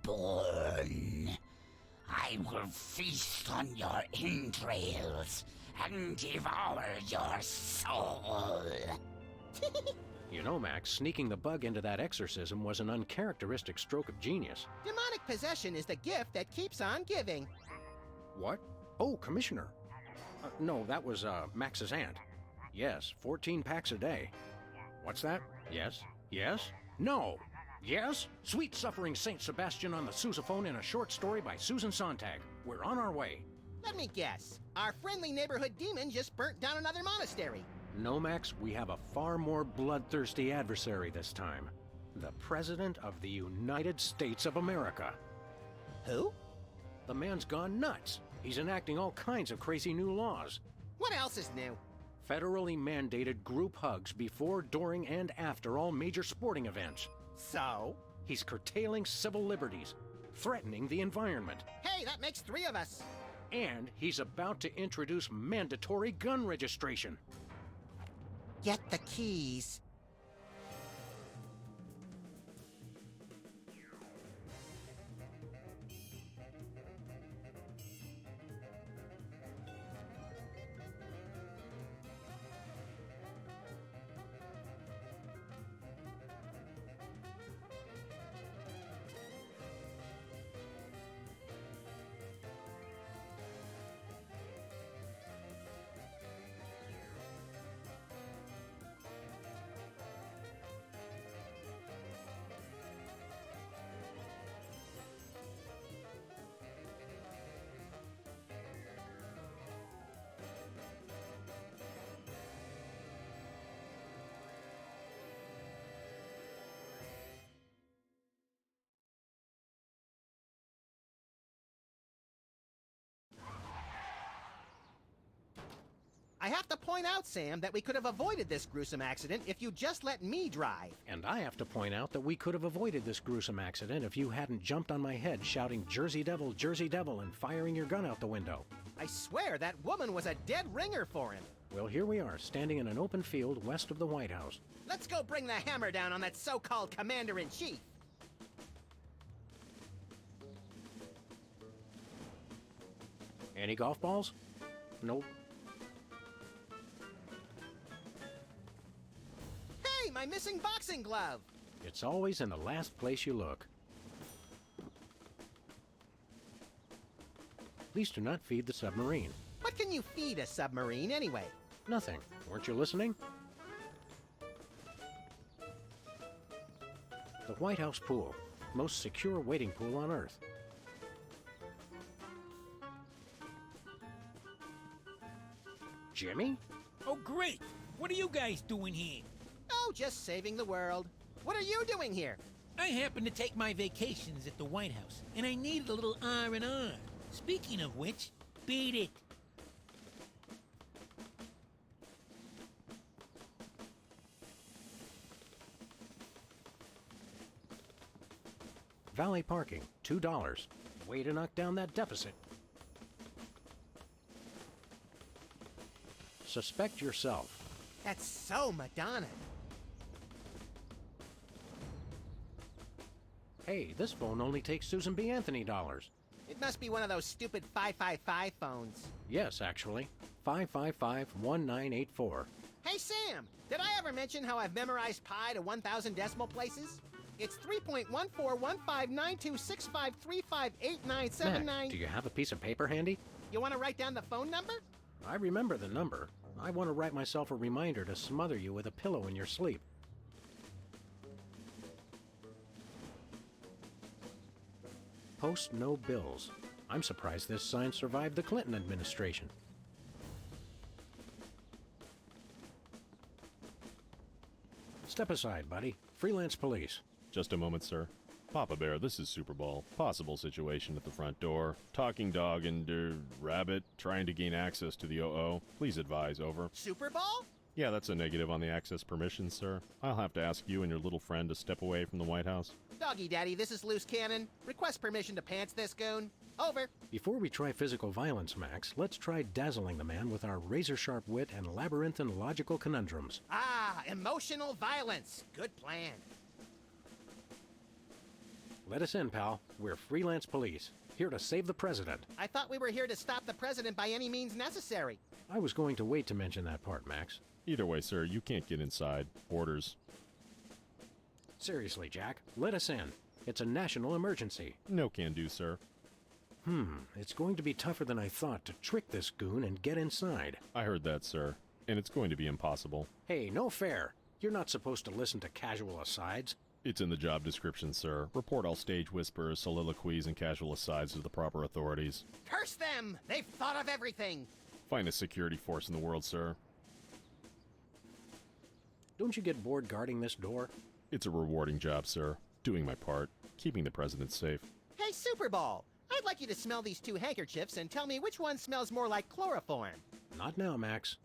born. I will feast on your entrails and devour your soul. You know, Max, sneaking the bug into that exorcism was an uncharacteristic stroke of genius. Demonic possession is the gift that keeps on giving. What? Oh, Commissioner. No, that was, Max's aunt. Yes, 14 packs a day. What's that? Yes? Yes? No! Yes? Sweet Suffering Saint Sebastian on the sousaphone in a short story by Susan Sontag. We're on our way. Let me guess. Our friendly neighborhood demon just burnt down another monastery. No, Max, we have a far more bloodthirsty adversary this time. The President of the United States of America. Who? The man's gone nuts. He's enacting all kinds of crazy new laws. What else is new? Federally mandated group hugs before, during, and after all major sporting events. So? He's curtailing civil liberties, threatening the environment. Hey, that makes 3 of us. And he's about to introduce mandatory gun registration. Get the keys. I have to point out, Sam, that we could have avoided this gruesome accident if you just let me drive. And I have to point out that we could have avoided this gruesome accident if you hadn't jumped on my head shouting Jersey Devil, and firing your gun out the window. I swear that woman was a dead ringer for him. Well, here we are, standing in an open field west of the White House. Let's go bring the hammer down on that so-called commander-in-chief. Any golf balls? Nope. Hey, my missing boxing glove! It's always in the last place you look. Please do not feed the submarine. What can you feed a submarine anyway? Nothing. Weren't you listening? The White House pool. Most secure wading pool on Earth. Jimmy? Oh, great! What are you guys doing here? Oh, just saving the world. What are you doing here? I happen to take my vacations at the White House, and I needed a little R&R. Speaking of which, beat it. Valet parking, $2. Way to knock down that deficit. Suspect yourself. That's so Madonna. Hey, this phone only takes Susan B. Anthony dollars. It must be one of those stupid 555 phones. Yes, actually. 555-1984. Hey, Sam, did I ever mention how I've memorized pi to 1,000 decimal places? It's 3.14159265358979. Mac, do you have a piece of paper handy? You want to write down the phone number? I remember the number. I want to write myself a reminder to smother you with a pillow in your sleep. Post no bills. I'm surprised this sign survived the Clinton administration. Step aside, buddy. Freelance police. Just a moment, sir. Papa Bear, this is Super Bowl. Possible situation at the front door. Talking dog and, rabbit trying to gain access to the OO. Please advise, over. Super Bowl? Yeah, that's a negative on the access permissions, sir. I'll have to ask you and your little friend to step away from the White House. Doggy Daddy, this is Loose Cannon. Request permission to pants this goon. Over. Before we try physical violence, Max, let's try dazzling the man with our razor-sharp wit and labyrinthine logical conundrums. Ah, emotional violence. Good plan. Let us in, pal. We're freelance police, here to save the president. I thought we were here to stop the president by any means necessary. I was going to wait to mention that part, Max. Either way, sir, you can't get inside. Orders. Seriously, Jack, let us in. It's a national emergency. No can do, sir. It's going to be tougher than I thought to trick this goon and get inside. I heard that, sir. And it's going to be impossible. Hey, no fair. You're not supposed to listen to casual asides. It's in the job description, sir. Report all stage whispers, soliloquies, and casual asides to the proper authorities. Curse them! They've thought of everything! Finest security force in the world, sir. Don't you get bored guarding this door? It's a rewarding job, sir. Doing my part. Keeping the president safe. Hey, Superball! I'd like you to smell these two handkerchiefs and tell me which one smells more like chloroform. Not now, Max.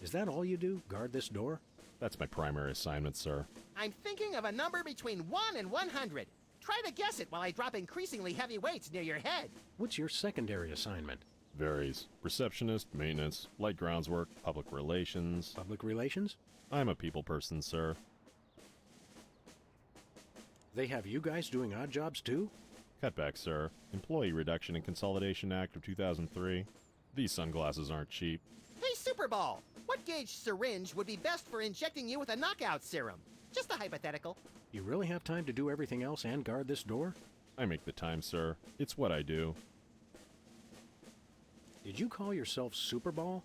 Is that all you do? Guard this door? That's my primary assignment, sir. I'm thinking of a number between 1 and 100. Try to guess it while I drop increasingly heavy weights near your head. What's your secondary assignment? Varies. Receptionist, maintenance, light groundswork, public relations. Public relations? I'm a people person, sir. They have you guys doing odd jobs too? Cutback, sir. Employee Reduction and Consolidation Act of 2003. These sunglasses aren't cheap. Hey, Superball! What gauge syringe would be best for injecting you with a knockout serum? Just a hypothetical. You really have time to do everything else and guard this door? I make the time, sir. It's what I do. Did you call yourself Superball?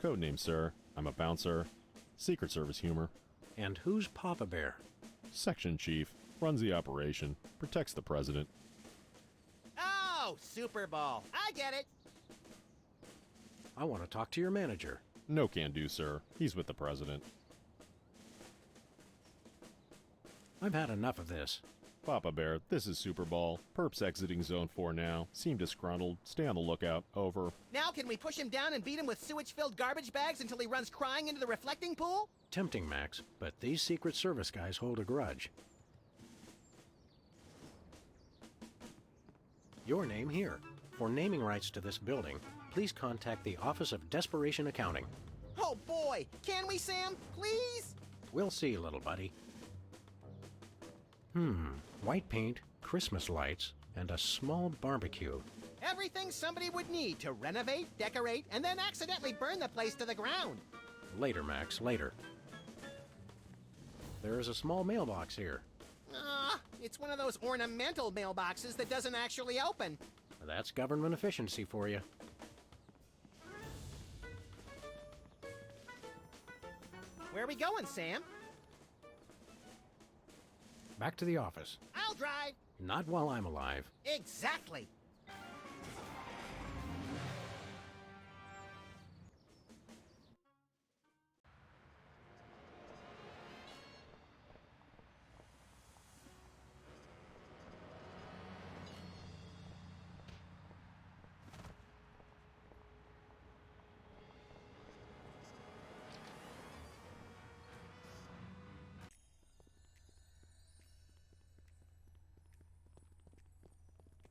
Codename, sir. I'm a bouncer. Secret Service humor. And who's Papa Bear? Section chief. Runs the operation. Protects the president. Oh, Superball. I get it. I want to talk to your manager. No can do, sir. He's with the president. I've had enough of this. Papa Bear, this is Super Ball. Perps exiting Zone 4 now. Seem disgruntled. Stay on the lookout. Over. Now can we push him down and beat him with sewage-filled garbage bags until he runs crying into the reflecting pool? Tempting, Max, but these Secret Service guys hold a grudge. Your name here. For naming rights to this building, please contact the Office of Desperation Accounting. Oh boy! Can we, Sam? Please? We'll see, little buddy. White paint, Christmas lights, and a small barbecue. Everything somebody would need to renovate, decorate, and then accidentally burn the place to the ground. Later, Max, later. There is a small mailbox here. It's one of those ornamental mailboxes that doesn't actually open. That's government efficiency for you. Where are we going, Sam? Back to the office. I'll drive. Not while I'm alive. Exactly.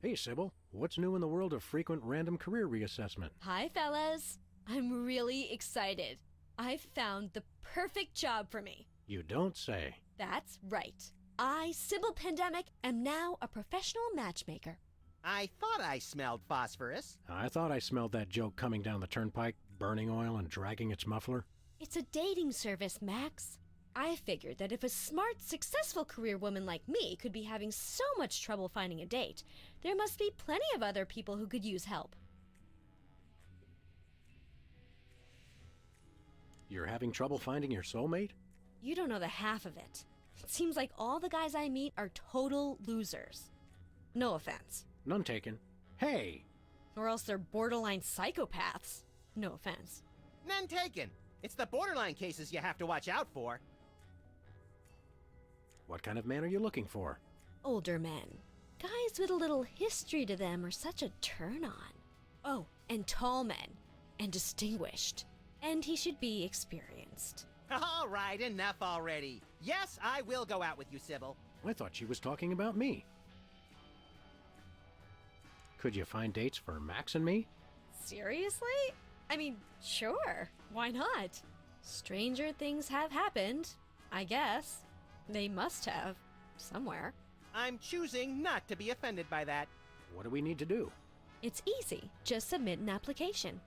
Hey, Sybil, what's new in the world of frequent random career reassessment? Hi, fellas. I'm really excited. I've found the perfect job for me. You don't say. That's right. I, Sybil Pandemic, am now a professional matchmaker. I thought I smelled phosphorus. I thought I smelled that joke coming down the turnpike, burning oil and dragging its muffler. It's a dating service, Max. I figured that if a smart, successful career woman like me could be having so much trouble finding a date, there must be plenty of other people who could use help. You're having trouble finding your soulmate? You don't know the half of it. It seems like all the guys I meet are total losers. No offense. None taken. Hey! Or else they're borderline psychopaths. No offense. None taken. It's the borderline cases you have to watch out for. What kind of man are you looking for? Older men. Guys with a little history to them are such a turn-on. Oh, and tall men. And distinguished. And he should be experienced. All right, enough already. Yes, I will go out with you, Sybil. I thought she was talking about me. Could you find dates for Max and me? Seriously? I mean, sure. Why not? Stranger things have happened, I guess. They must have. somewhere. I'm choosing not to be offended by that. What do we need to do? It's easy. Just submit an application.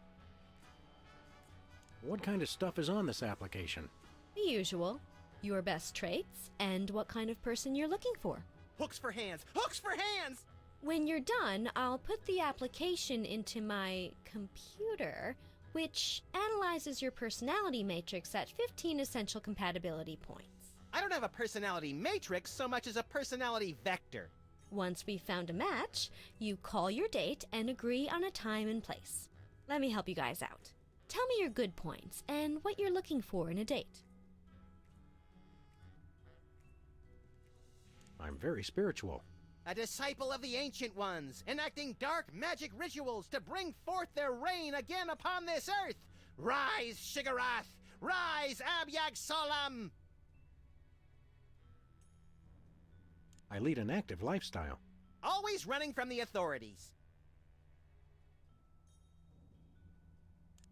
What kind of stuff is on this application? The usual. Your best traits and what kind of person you're looking for. Hooks for hands! Hooks for hands! When you're done, I'll put the application into my computer, which analyzes your personality matrix at 15 essential compatibility points. I don't have a personality matrix so much as a personality vector. Once we've found a match, you call your date and agree on a time and place. Let me help you guys out. Tell me your good points and what you're looking for in a date. I'm very spiritual. A disciple of the Ancient Ones, enacting dark magic rituals to bring forth their reign again upon this earth. Rise, Shigarath! Rise, Abyag Solam! I lead an active lifestyle. Always running from the authorities.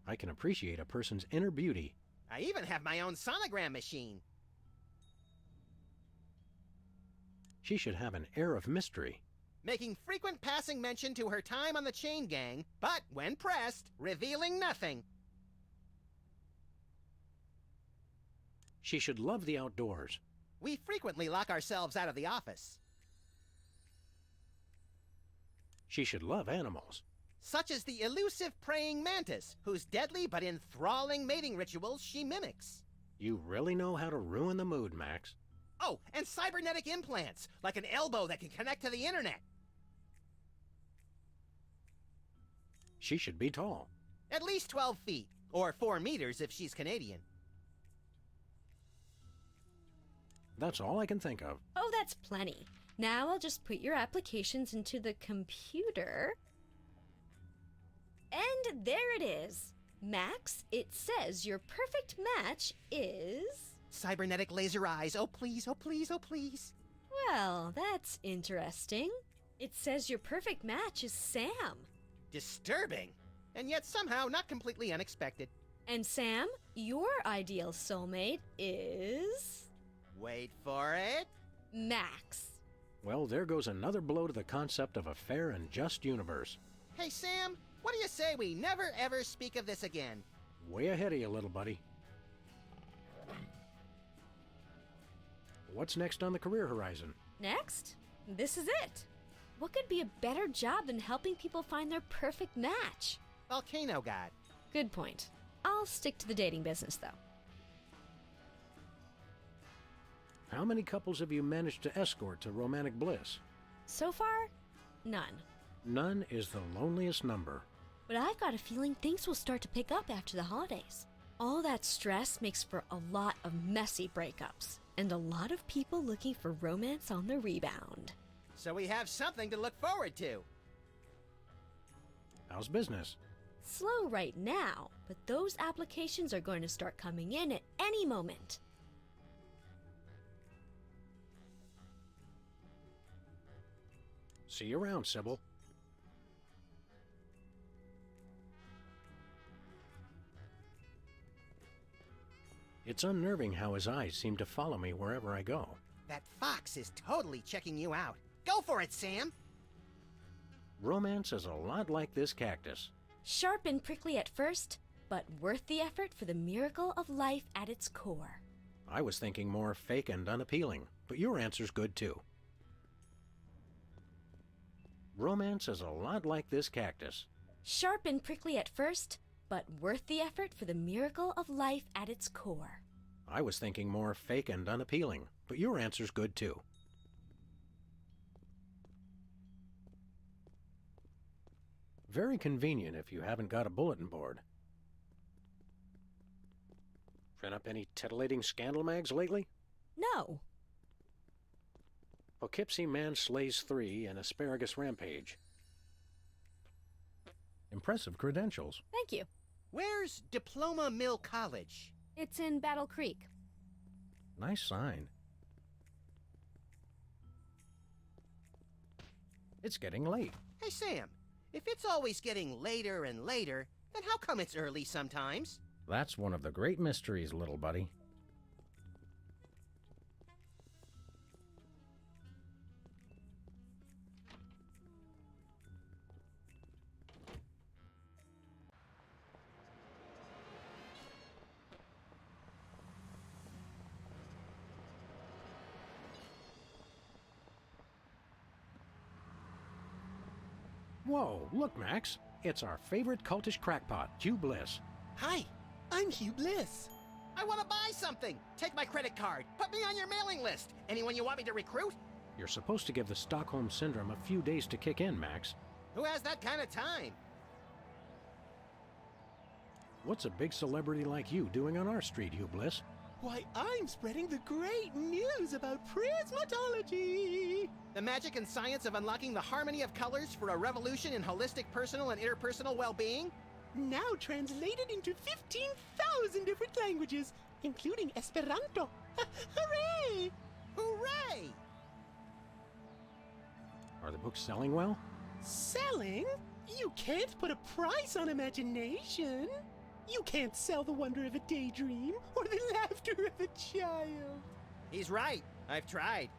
I can appreciate a person's inner beauty. I even have my own sonogram machine. She should have an air of mystery. Making frequent passing mention to her time on the chain gang, but when pressed, revealing nothing. She should love the outdoors. We frequently lock ourselves out of the office. She should love animals. Such as the elusive praying mantis, whose deadly but enthralling mating rituals she mimics. You really know how to ruin the mood, Max. Oh, and cybernetic implants, like an elbow that can connect to the internet. She should be tall. At least 12 feet, or 4 meters if she's Canadian. That's all I can think of. Oh, that's plenty. Now I'll just put your applications into the computer. And there it is. Max, it says your perfect match is... Cybernetic laser eyes, oh please, oh please, oh please. Well, that's interesting. It says your perfect match is Sam. Disturbing, and yet somehow not completely unexpected. And Sam, your ideal soulmate is... Wait for it. Max. Well, there goes another blow to the concept of a fair and just universe. Hey Sam, what do you say we never ever speak of this again? Way ahead of you, little buddy. What's next on the career horizon? Next? This is it. What could be a better job than helping people find their perfect match? Volcano God. Good point. I'll stick to the dating business, though. How many couples have you managed to escort to romantic bliss? So far, none. None is the loneliest number. But I've got a feeling things will start to pick up after the holidays. All that stress makes for a lot of messy breakups, and a lot of people looking for romance on the rebound. So we have something to look forward to. How's business? Slow right now, but those applications are going to start coming in at any moment. See you around, Sybil. It's unnerving how his eyes seem to follow me wherever I go. That fox is totally checking you out. Go for it, Sam! Romance is a lot like this cactus. Sharp and prickly at first, but worth the effort for the miracle of life at its core. I was thinking more fake and unappealing, but your answer's good too. Romance is a lot like this cactus. Sharp and prickly at first, but worth the effort for the miracle of life at its core. I was thinking more fake and unappealing, but your answer's good too. Very convenient if you haven't got a bulletin board. Print up any titillating scandal mags lately? No. Poughkeepsie Man slays 3 and asparagus rampage. Impressive credentials. Thank you. Where's Diploma Mill College? It's in Battle Creek. Nice sign. It's getting late. Hey, Sam, if it's always getting later and later, then how come it's early sometimes? That's one of the great mysteries, little buddy. Whoa, look, Max. It's our favorite cultish crackpot, Hugh Bliss. Hi, I'm Hugh Bliss. I want to buy something. Take my credit card. Put me on your mailing list. Anyone you want me to recruit? You're supposed to give the Stockholm Syndrome a few days to kick in, Max. Who has that kind of time? What's a big celebrity like you doing on our street, Hugh Bliss? Why, I'm spreading the great news about prismatology! The magic and science of unlocking the harmony of colors for a revolution in holistic personal and interpersonal well-being? Now translated into 15,000 different languages, including Esperanto. Hooray! Hooray! Are the books selling well? Selling? You can't put a price on imagination. You can't sell the wonder of a daydream or the laughter of a child. He's right. I've tried.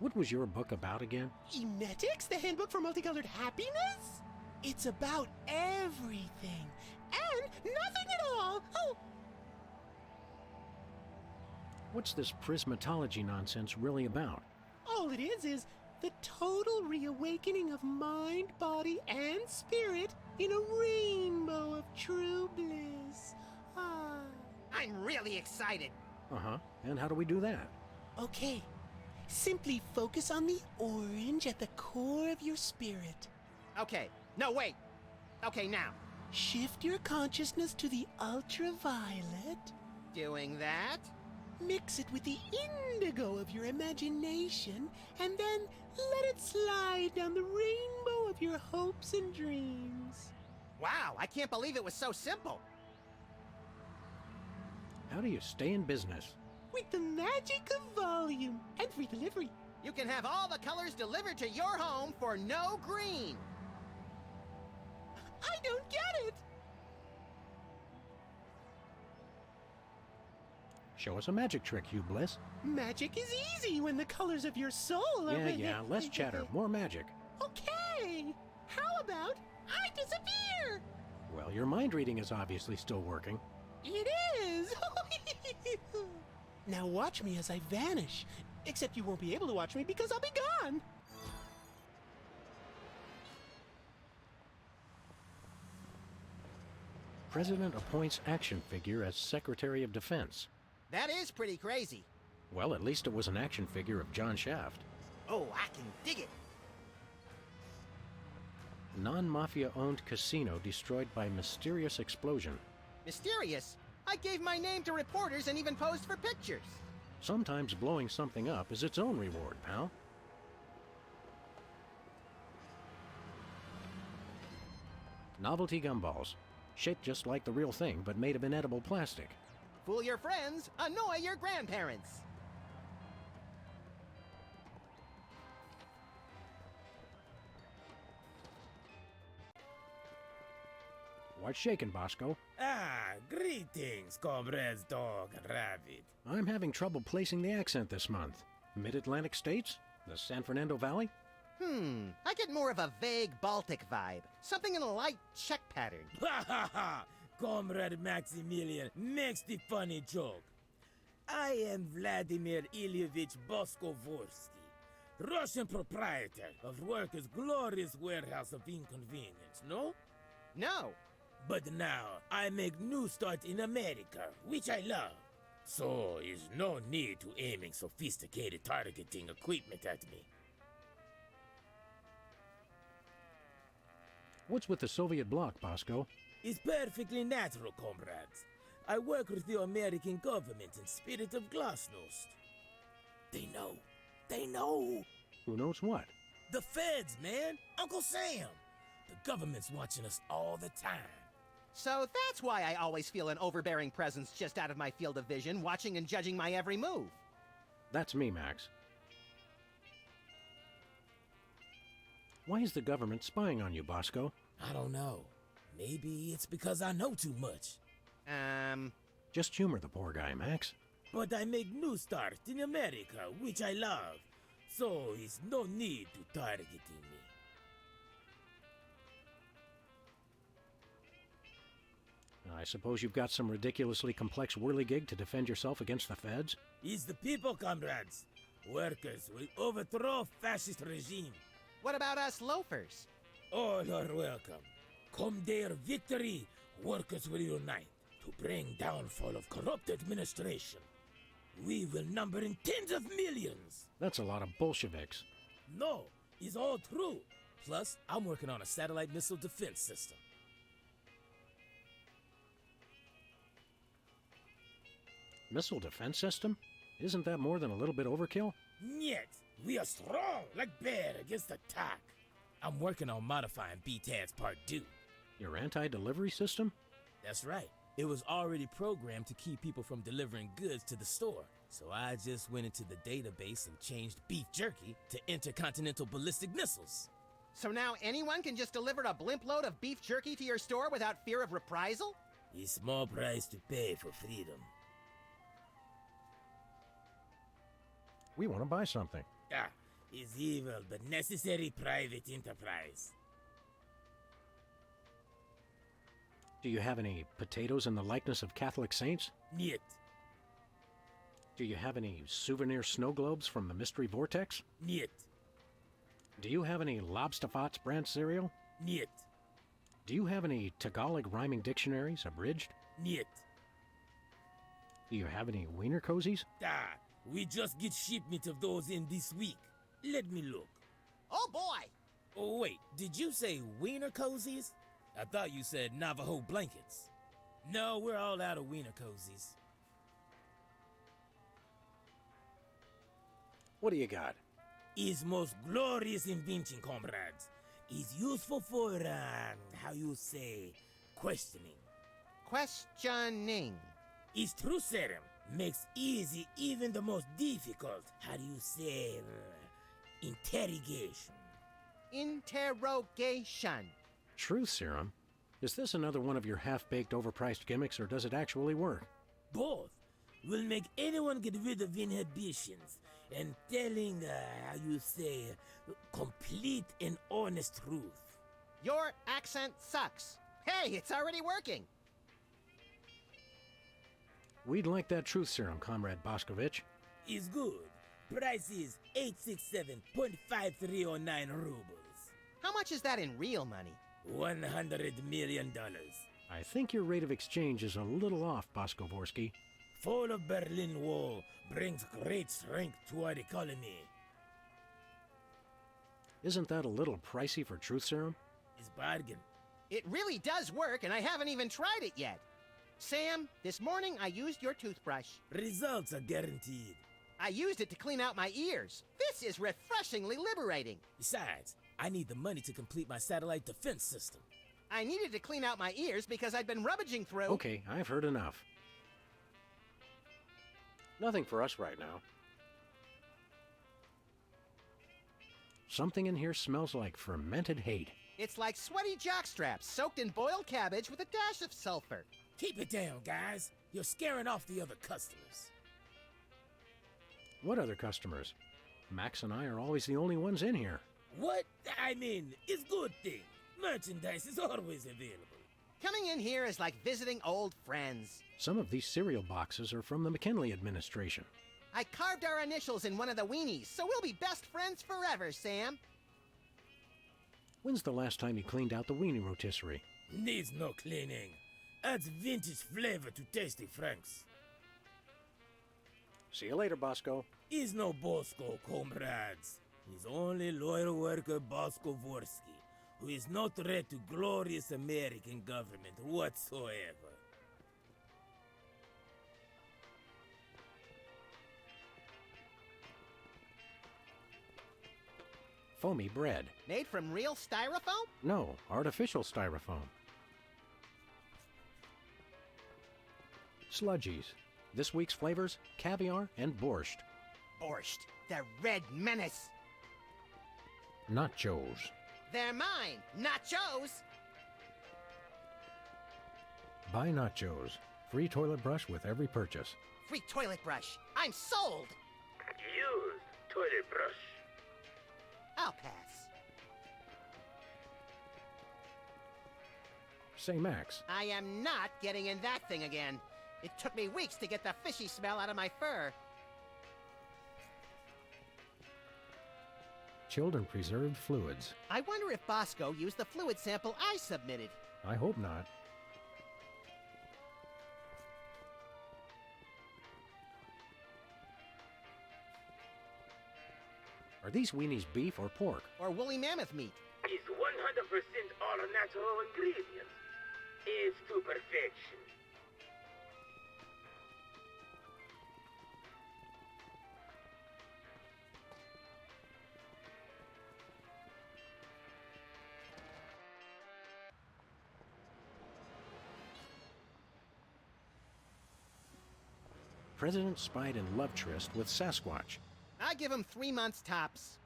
What was your book about again? Emetics, the handbook for multicolored happiness? It's about everything and nothing at all. Oh, What's this prismatology nonsense really about? all it is the total reawakening of mind, body, and spirit in a rainbow of true bliss. Ah. I'm really excited. Uh-huh. And how do we do that? Okay. Simply focus on the orange at the core of your spirit. Okay. No, wait. Okay, now. Shift your consciousness to the ultraviolet. Doing that? Mix it with the indigo of your imagination, and then let it slide down the rainbow of your hopes and dreams. Wow, I can't believe it was so simple. How do you stay in business? With the magic of volume and free delivery. You can have all the colors delivered to your home for no green. I don't get it. Show us a magic trick, Hugh Bliss. Magic is easy when the colors of your soul are... Yeah, less chatter, more magic. Okay. How about I disappear? Well, your mind reading is obviously still working. It is. Now watch me as I vanish. Except you won't be able to watch me because I'll be gone. President appoints action figure as Secretary of Defense. That is pretty crazy. Well, at least it was an action figure of John Shaft. Oh, I can dig it. Non-mafia owned casino destroyed by mysterious explosion. Mysterious? I gave my name to reporters and even posed for pictures. Sometimes blowing something up is its own reward, pal. Novelty gumballs. Shaped just like the real thing, but made of inedible plastic. Fool your friends, annoy your grandparents. What's shaking, Bosco? Ah, greetings, comrades Dog and Rabbit. I'm having trouble placing the accent this month. Mid-Atlantic states? The San Fernando Valley? I get more of a vague Baltic vibe. Something in a light Czech pattern. Ha ha ha! Comrade Maximilian makes the funny joke. I am Vladimir Ilyevich Boskovorsky, Russian proprietor of Workers' Glorious Warehouse of Inconvenience, no? No. But now I make new start in America, which I love. So is no need to aiming sophisticated targeting equipment at me. What's with the Soviet bloc, Bosco? It's perfectly natural, comrades. I work with the American government in spirit of glasnost. They know. They know. Who knows what? The feds, man. Uncle Sam. The government's watching us all the time. So that's why I always feel an overbearing presence just out of my field of vision, watching and judging my every move. That's me, Max. Why is the government spying on you, Bosco? I don't know. Maybe it's because I know too much. Just humor the poor guy, Max. But I make new start in America, which I love. So it's no need to targeting me. I suppose you've got some ridiculously complex whirligig to defend yourself against the feds? It's the people, comrades. Workers will overthrow fascist regime. What about us loafers? All are welcome. Come their victory, workers will unite to bring downfall of corrupt administration. We will number in tens of millions. That's a lot of Bolsheviks. No, it's all true. Plus, I'm working on a satellite missile defense system. Missile defense system? Isn't that more than a little bit overkill? Yet, we are strong like bear against attack. I'm working on modifying BTAD's Part 2. Your anti-delivery system? That's right. It was already programmed to keep people from delivering goods to the store. So I just went into the database and changed beef jerky to intercontinental ballistic missiles. So now anyone can just deliver a blimp load of beef jerky to your store without fear of reprisal? A small price to pay for freedom. We want to buy something. Ah, it's evil but necessary private enterprise. Do you have any potatoes in the likeness of Catholic saints? Niet. Do you have any souvenir snow globes from the Mystery Vortex? Niet. Do you have any Lobsterfots brand cereal? Niet. Do you have any Tagalog rhyming dictionaries, abridged? Niet. Do you have any wiener cozies? Ah, we just get shipment of those in this week. Let me look. Oh boy! Oh wait, did you say wiener cozies? I thought you said Navajo blankets. No, we're all out of wiener cozies. What do you got? Is most glorious invention, comrades. Is useful for, how you say, questioning. Questioning. Is true serum. Makes easy even the most difficult, how do you say, interrogation. Interrogation. Truth serum? Is this another one of your half-baked, overpriced gimmicks, or does it actually work? Both will make anyone get rid of inhibitions and telling, how you say, complete and honest truth. Your accent sucks. Hey, it's already working. We'd like that truth serum, Comrade Boscovich. Is good. Price is 867.5309 rubles. How much is that in real money? $100 million. I think your rate of exchange is a little off, Boskovorsky. Fall of Berlin Wall brings great strength to our economy. Isn't that a little pricey for truth serum? It's bargain. It really does work, and I haven't even tried it yet. Sam, this morning I used your toothbrush. Results are guaranteed. I used it to clean out my ears. This is refreshingly liberating. Besides, I need the money to complete my satellite defense system. I needed to clean out my ears because I'd been rummaging through... Okay, I've heard enough. Nothing for us right now. Something in here smells like fermented hate. It's like sweaty jockstraps soaked in boiled cabbage with a dash of sulfur. Keep it down, guys. You're scaring off the other customers. What other customers? Max and I are always the only ones in here. What? I mean, it's good thing. Merchandise is always available. Coming in here is like visiting old friends. Some of these cereal boxes are from the McKinley administration. I carved our initials in one of the weenies, so we'll be best friends forever, Sam. When's the last time you cleaned out the weenie rotisserie? Needs no cleaning. Adds vintage flavor to tasty Franks. See you later, Bosco. He's no Bosco, comrades. He's only loyal worker Bosco Vorsky, who is no threat to glorious American government whatsoever. Foamy bread. Made from real styrofoam? No, artificial styrofoam. Sludgies. This week's flavors, caviar and borscht. Borscht, the red menace. Nachos. They're mine, nachos. Buy nachos. Free toilet brush with every purchase. Free toilet brush. I'm sold. Use toilet brush. I'll pass. Say, Max, I am not getting in that thing again. It took me weeks to get the fishy smell out of my fur. chilled and preserved fluids. I wonder if Bosco used the fluid sample I submitted. I hope not. Are these weenies beef or pork? Or woolly mammoth meat. It's 100% all natural ingredients. It's to perfection. President spied in love tryst with Sasquatch. I give him 3 months tops.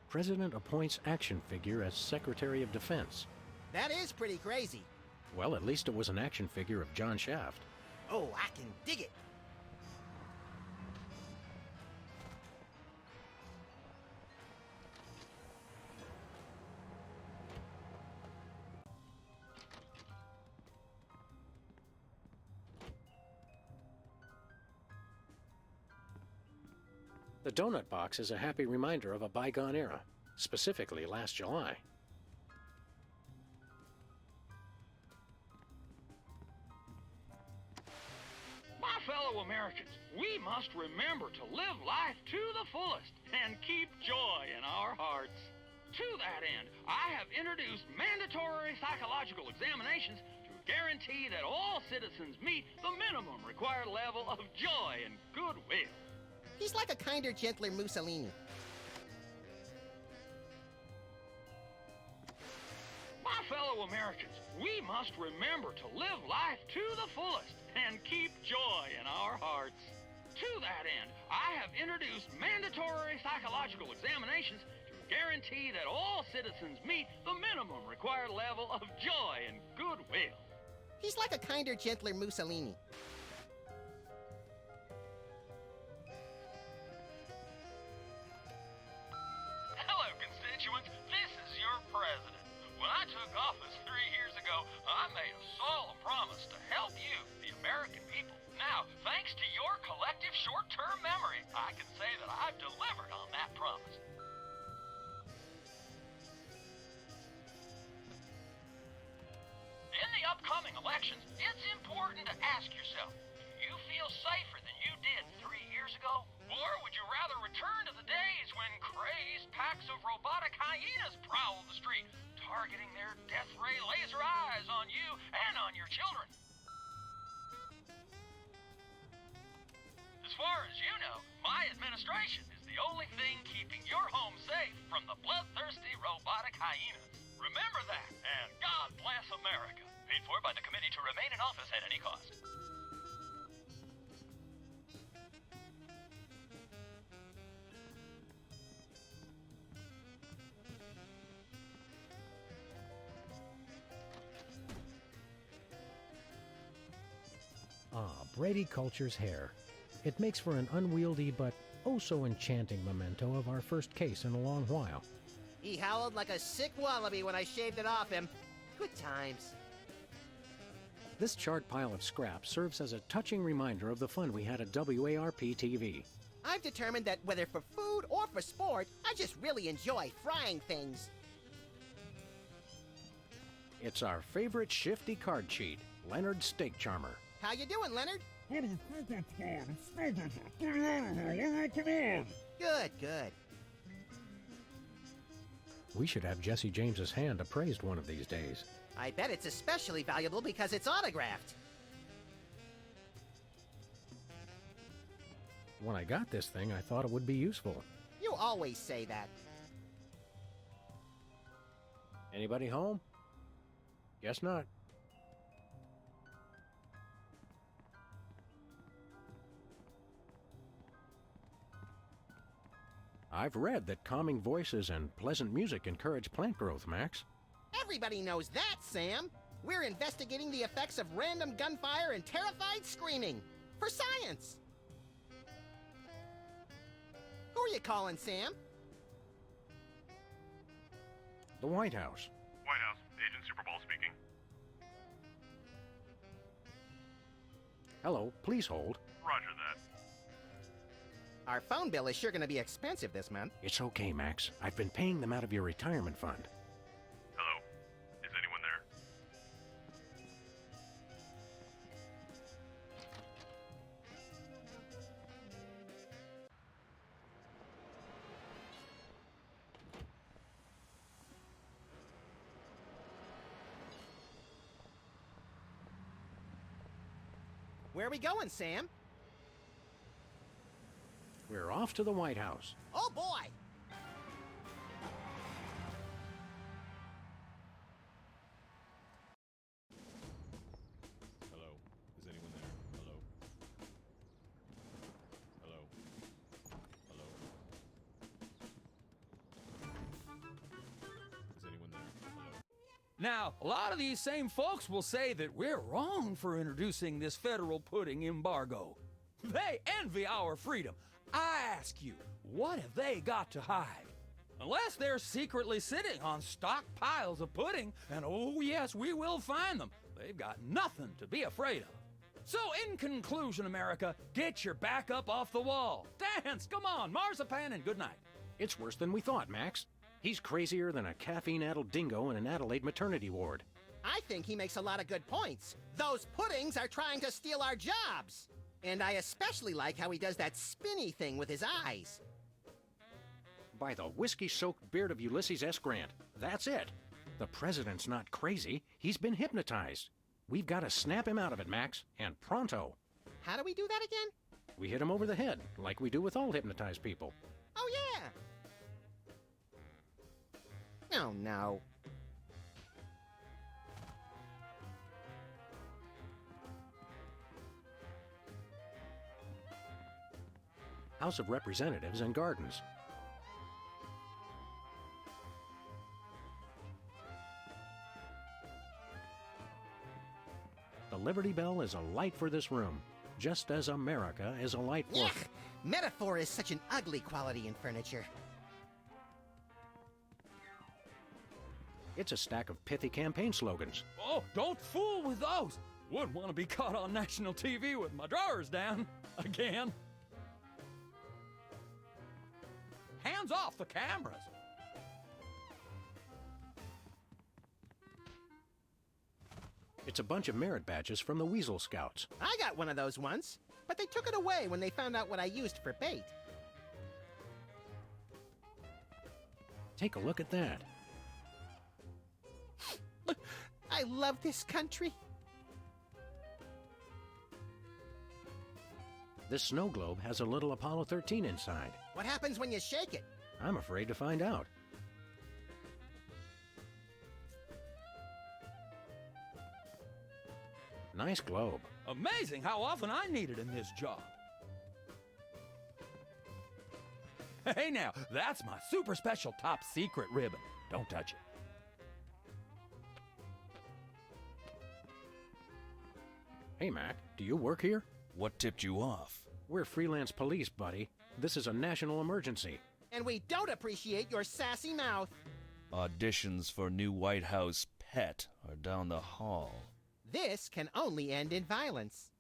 President appoints action figure as Secretary of Defense. That is pretty crazy. Well, at least it was an action figure of John Shaft. Oh, I can dig it. The donut box is a happy reminder of a bygone era, specifically last July. My fellow Americans, we must remember to live life to the fullest and keep joy in our hearts. To that end, I have introduced mandatory psychological examinations to guarantee that all citizens meet the minimum required level of joy and goodwill. He's like a kinder, gentler Mussolini. My fellow Americans, we must remember to live life to the fullest and keep joy in our hearts. To that end, I have introduced mandatory psychological examinations to guarantee that all citizens meet the minimum required level of joy and goodwill. He's like a kinder, gentler Mussolini. Hello, constituents. This is your president. When I took office 3 years ago, I made a solemn promise to help you, the American people. Now, thanks to your collective short-term memory, I can say that I've delivered on that promise. In the upcoming elections, it's important to ask yourself, do you feel safer than you did 3 years ago? Or would you rather return to the days when crazed packs of robotic hyenas prowled the street, targeting their death ray laser eyes on you and on your children? As far as you know, my administration is the only thing keeping your home safe from the bloodthirsty robotic hyenas. Remember that, and God bless America. Paid for by the committee to remain in office at any cost. Brady Culture's hair. It makes for an unwieldy but oh so enchanting memento of our first case in a long while. He howled like a sick wallaby when I shaved it off him. Good times. This charred pile of scrap serves as a touching reminder of the fun we had at WARP TV. I've determined that whether for food or for sport, I just really enjoy frying things. It's our favorite shifty card cheat, Leonard's Steak Charmer. How you doing, Leonard? How do you think that's going? It's still good. Get it out of here. Come on. Good, good. We should have Jesse James's hand appraised one of these days. I bet it's especially valuable because it's autographed. When I got this thing, I thought it would be useful. You always say that. Anybody home? Guess not. I've read that calming voices and pleasant music encourage plant growth, Max. Everybody knows that, Sam. We're investigating the effects of random gunfire and terrified screaming. For science. Who are you calling, Sam? The White House. White House, Agent Superball speaking. Hello, please hold. Roger that. Our phone bill is sure gonna be expensive this month. It's okay, Max. I've been paying them out of your retirement fund. Hello? Is anyone there? Where are we going, Sam? We're off to the White House. Oh boy! Hello? Is anyone there? Hello? Hello? Hello? Is anyone there? Hello? Now, a lot of these same folks will say that we're wrong for introducing this federal pudding embargo. They envy our freedom. I ask you, what have they got to hide? Unless they're secretly sitting on stockpiles of pudding, and oh yes, we will find them, they've got nothing to be afraid of. So in conclusion, America, get your back up off the wall. Dance, come on, marzipan, and good night. It's worse than we thought, Max. He's crazier than a caffeine-addled dingo in an Adelaide maternity ward. I think he makes a lot of good points. Those puddings are trying to steal our jobs. And I especially like how he does that spinny thing with his eyes. By the whiskey-soaked beard of Ulysses S. Grant, that's it. The president's not crazy. He's been hypnotized. We've got to snap him out of it, Max, and pronto. How do we do that again? We hit him over the head, like we do with all hypnotized people. Oh, yeah. Oh, no. House of Representatives and Gardens. The Liberty Bell is a light for this room, just as America is a light for... Yuck! Metaphor is such an ugly quality in furniture. It's a stack of pithy campaign slogans. Oh, don't fool with those. Wouldn't want to be caught on national TV with my drawers down again. Hands off the cameras. It's a bunch of merit badges from the Weasel Scouts. I got one of those once, but they took it away when they found out what I used for bait. Take a look at that. I love this country. This snow globe has a little Apollo 13 inside. What happens when you shake it? I'm afraid to find out. Nice globe. Amazing how often I need it in this job. Hey now, that's my super special top secret ribbon. Don't touch it. Hey, Mac, do you work here? What tipped you off? We're freelance police, buddy. This is a national emergency. And we don't appreciate your sassy mouth. Auditions for new White House pet are down the hall. This can only end in violence.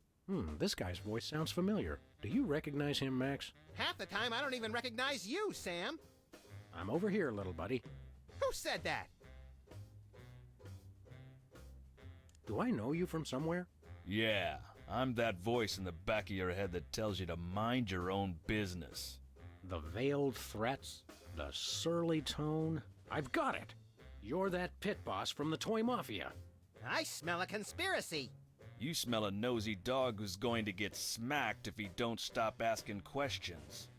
This guy's voice sounds familiar. Do you recognize him, Max? Half the time, I don't even recognize you, Sam. I'm over here, little buddy. Who said that? Do I know you from somewhere? Yeah, I'm that voice in the back of your head that tells you to mind your own business. The veiled threats, the surly tone. I've got it. You're that pit boss from the Toy Mafia. I smell a conspiracy. You smell a nosy dog who's going to get smacked if he don't stop asking questions.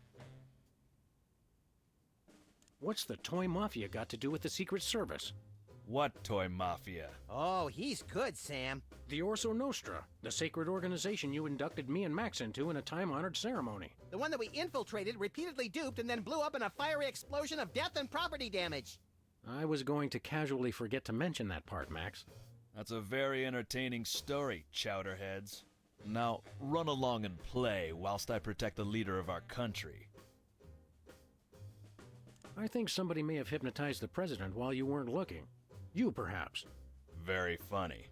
What's the Toy Mafia got to do with the Secret Service? What Toy Mafia? Oh, he's good, Sam. The Orso Nostra, the sacred organization you inducted me and Max into in a time-honored ceremony. The one that we infiltrated, repeatedly duped, and then blew up in a fiery explosion of death and property damage. I was going to casually forget to mention that part, Max. That's a very entertaining story, chowderheads. Now, run along and play whilst I protect the leader of our country. I think somebody may have hypnotized the president while you weren't looking. You, perhaps. Very funny.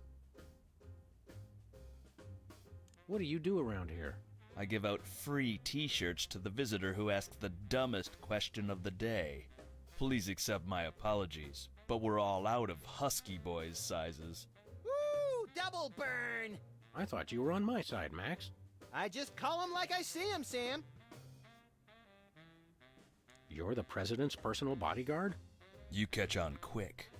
What do you do around here? I give out free t-shirts to the visitor who asks the dumbest question of the day. Please accept my apologies, but we're all out of Husky Boys sizes. Woo! Double burn! I thought you were on my side, Max. I just call 'em like I see 'em, Sam. You're the president's personal bodyguard? You catch on quick.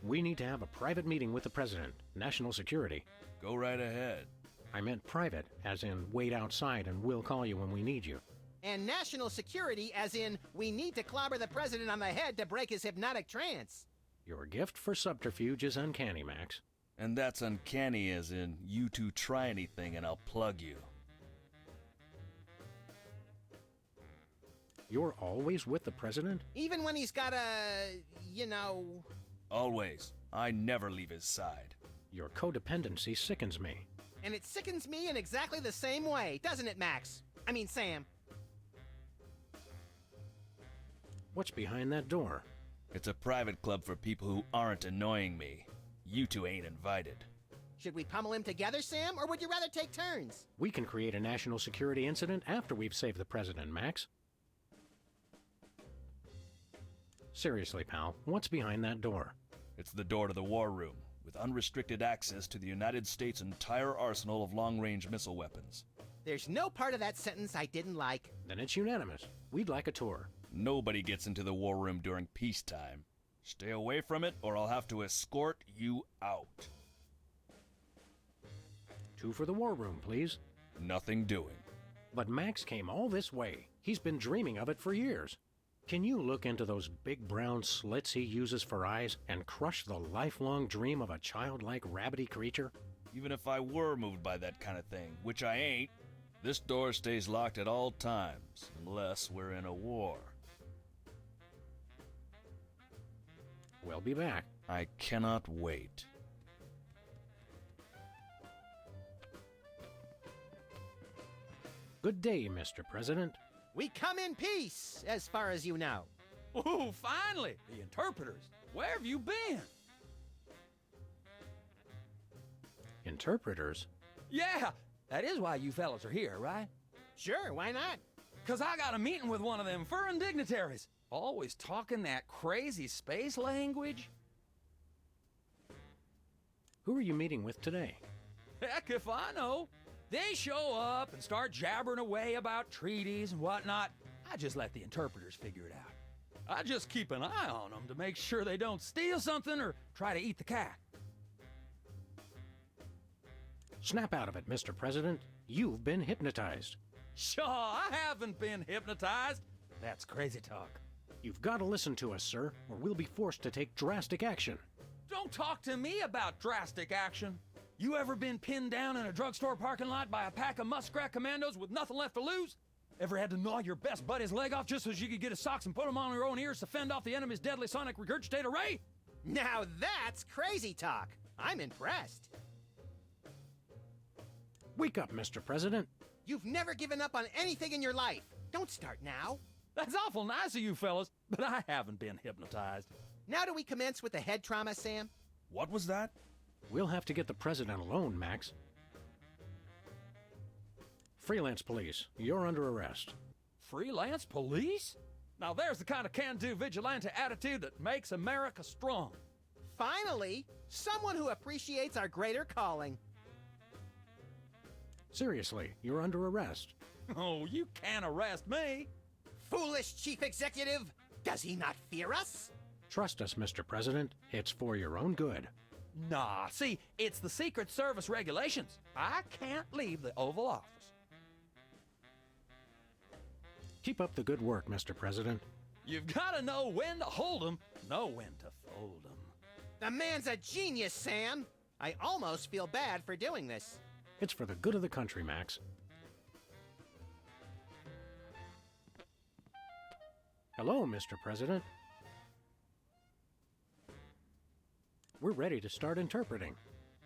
We need to have a private meeting with the president. National security. Go right ahead. I meant private, as in wait outside and we'll call you when we need you. And national security, as in, we need to clobber the president on the head to break his hypnotic trance. Your gift for subterfuge is uncanny, Max. And that's uncanny as in, you two try anything and I'll plug you. You're always with the president? Even when he's got a, Always. I never leave his side. Your codependency sickens me. And it sickens me in exactly the same way, doesn't it, Max? I mean, Sam. What's behind that door? It's a private club for people who aren't annoying me. You two ain't invited. Should we pummel him together, Sam, or would you rather take turns? We can create a national security incident after we've saved the president, Max. Seriously, pal, what's behind that door? It's the door to the war room, with unrestricted access to the United States' entire arsenal of long-range missile weapons. There's no part of that sentence I didn't like. Then it's unanimous. We'd like a tour. Nobody gets into the war room during peacetime. Stay away from it, or I'll have to escort you out. 2 for the war room, please. Nothing doing. But Max came all this way. He's been dreaming of it for years. Can you look into those big brown slits he uses for eyes and crush the lifelong dream of a childlike rabbity creature? Even if I were moved by that kind of thing, which I ain't, this door stays locked at all times, unless we're in a war. We'll be back. I cannot wait. Good day, Mr. President. We come in peace, as far as you know. Ooh, finally! The interpreters. Where have you been? Interpreters? Yeah, that is why you fellas are here, right? Sure, why not? 'Cause I got a meeting with one of them foreign dignitaries. Always talking that crazy space language. Who are you meeting with today? Heck if I know. They show up and start jabbering away about treaties and whatnot. I just let the interpreters figure it out. I just keep an eye on them to make sure they don't steal something or try to eat the cat. Snap out of it, Mr. President. You've been hypnotized. Sure, I haven't been hypnotized. That's crazy talk. You've got to listen to us, sir, or we'll be forced to take drastic action. Don't talk to me about drastic action. You ever been pinned down in a drugstore parking lot by a pack of muskrat commandos with nothing left to lose? Ever had to gnaw your best buddy's leg off just so you could get his socks and put them on your own ears to fend off the enemy's deadly sonic regurgitator ray? Now that's crazy talk. I'm impressed. Wake up, Mr. President. You've never given up on anything in your life. Don't start now. That's awful nice of you fellas, but I haven't been hypnotized. Now do we commence with the head trauma, Sam? What was that? We'll have to get the president alone, Max. Freelance police, you're under arrest. Freelance police? Now there's the kind of can-do vigilante attitude that makes America strong. Finally, someone who appreciates our greater calling. Seriously, you're under arrest. Oh, you can't arrest me. Foolish chief executive! Does he not fear us? Trust us, Mr. President. It's for your own good. Nah, see, it's the Secret Service regulations. I can't leave the Oval Office. Keep up the good work, Mr. President. You've got to know when to hold 'em, know when to fold 'em. The man's a genius, Sam. I almost feel bad for doing this. It's for the good of the country, Max. Hello, Mr. President. We're ready to start interpreting.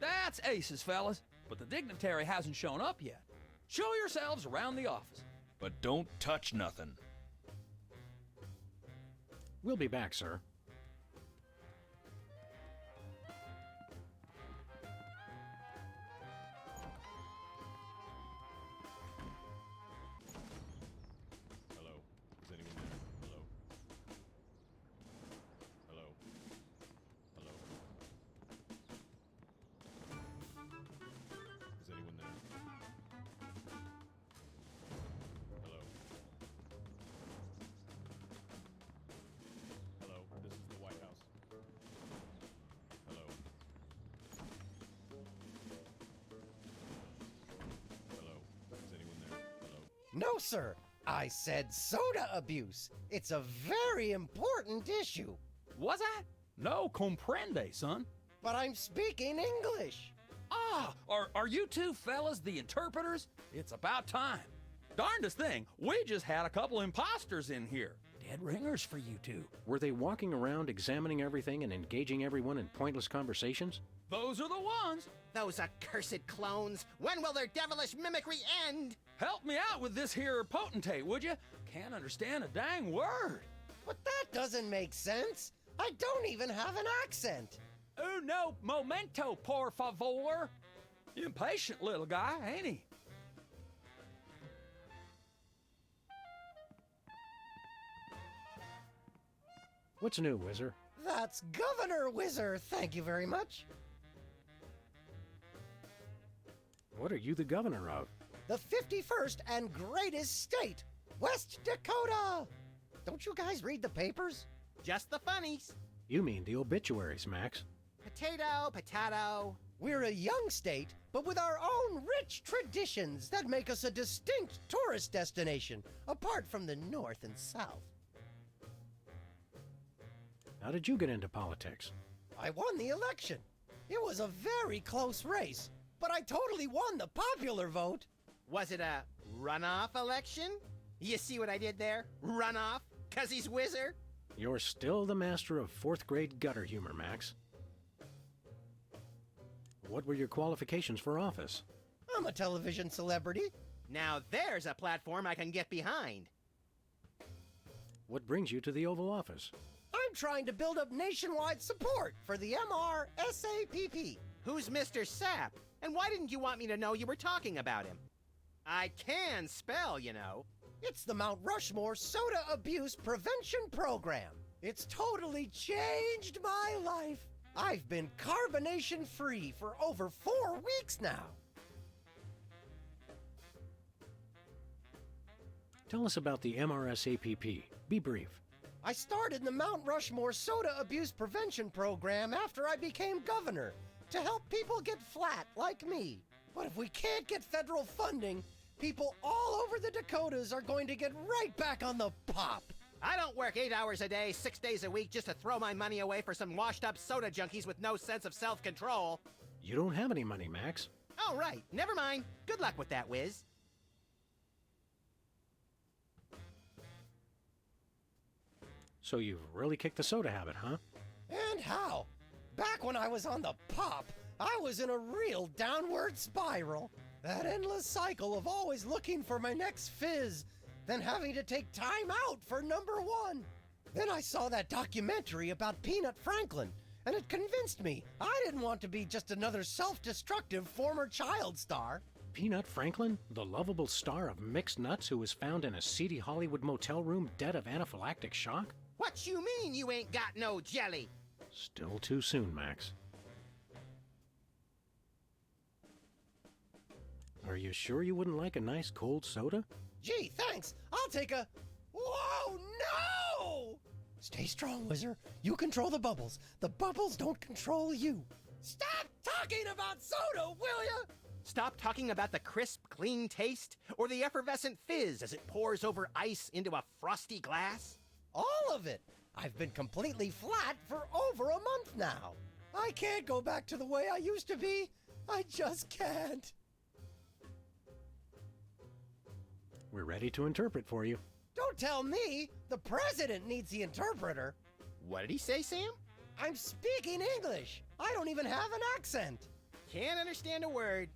That's aces, fellas, but the dignitary hasn't shown up yet. Show yourselves around the office. But don't touch nothing. We'll be back, sir. No, sir. I said soda abuse. It's a very important issue. Was that? No comprende, son. But I'm speaking English. Ah, are you two fellas the interpreters? It's about time. Darndest thing, we just had a couple imposters in here. Dead ringers for you two. Were they walking around examining everything and engaging everyone in pointless conversations? Those are the ones. Those accursed clones. When will their devilish mimicry end? Help me out with this here potentate, would you? Can't understand a dang word. But that doesn't make sense. I don't even have an accent. Uno momento, por favor. Impatient little guy, ain't he? What's new, Whizzer? That's Governor Whizzer, thank you very much. What are you the governor of? The 51st and greatest state, West Dakota. Don't you guys read the papers? Just the funnies. You mean the obituaries, Max. Potato, potato. We're a young state, but with our own rich traditions that make us a distinct tourist destination, apart from the North and South. How did you get into politics? I won the election. It was a very close race, but I totally won the popular vote. Was it a runoff election? You see what I did there? Runoff? 'Cause he's Whizzer? You're still the master of 4th grade gutter humor, Max. What were your qualifications for office? I'm a television celebrity. Now there's a platform I can get behind. What brings you to the Oval Office? I'm trying to build up nationwide support for the MRSAPP. Who's Mr. Sapp? And why didn't you want me to know you were talking about him? I can spell, you know. It's the Mount Rushmore Soda Abuse Prevention Program. It's totally changed my life. I've been carbonation-free for over 4 weeks now. Tell us about the MRSAPP. Be brief. I started the Mount Rushmore Soda Abuse Prevention Program after I became governor to help people get flat like me. But if we can't get federal funding, people all over the Dakotas are going to get right back on the pop. I don't work 8 hours a day, 6 days a week just to throw my money away for some washed-up soda junkies with no sense of self-control. You don't have any money, Max. Oh, right. Never mind. Good luck with that, Wiz. So you've really kicked the soda habit, huh? And how? Back when I was on the pop, I was in a real downward spiral. That endless cycle of always looking for my next fizz, then having to take time out for number one. Then I saw that documentary about Peanut Franklin, and it convinced me I didn't want to be just another self-destructive former child star. Peanut Franklin, the lovable star of mixed nuts who was found in a seedy Hollywood motel room dead of anaphylactic shock? What you mean you ain't got no jelly? Still too soon, Max. Are you sure you wouldn't like a nice cold soda? Gee, thanks. I'll take a... Whoa, no! Stay strong, Whizzer. You control the bubbles. The bubbles don't control you. Stop talking about soda, will ya? Stop talking about the crisp, clean taste or the effervescent fizz as it pours over ice into a frosty glass? All of it. I've been completely flat for over a month now. I can't go back to the way I used to be. I just can't. We're ready to interpret for you. Don't tell me. The president needs the interpreter. What did he say, Sam? I'm speaking English. I don't even have an accent. Can't understand a word.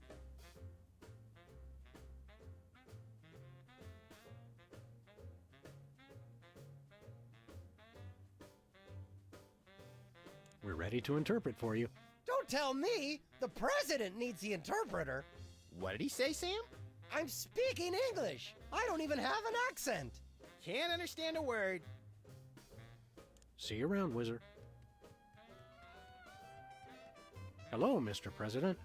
We're ready to interpret for you. Don't tell me. The president needs the interpreter. What did he say, Sam? I'm speaking English. I don't even have an accent. Can't understand a word. See you around, Whizzer. Hello, Mr. President.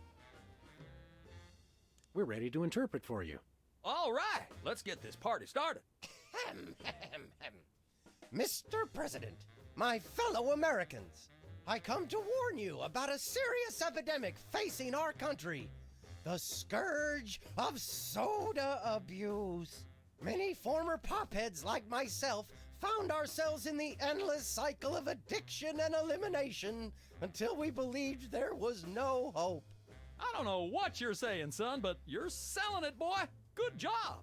We're ready to interpret for you. All right, let's get this party started. Mr. President, my fellow Americans, I come to warn you about a serious epidemic facing our country. The scourge of soda abuse. Many former popheads like myself found ourselves in the endless cycle of addiction and elimination until we believed there was no hope. I don't know what you're saying, son, but you're selling it, boy. Good job.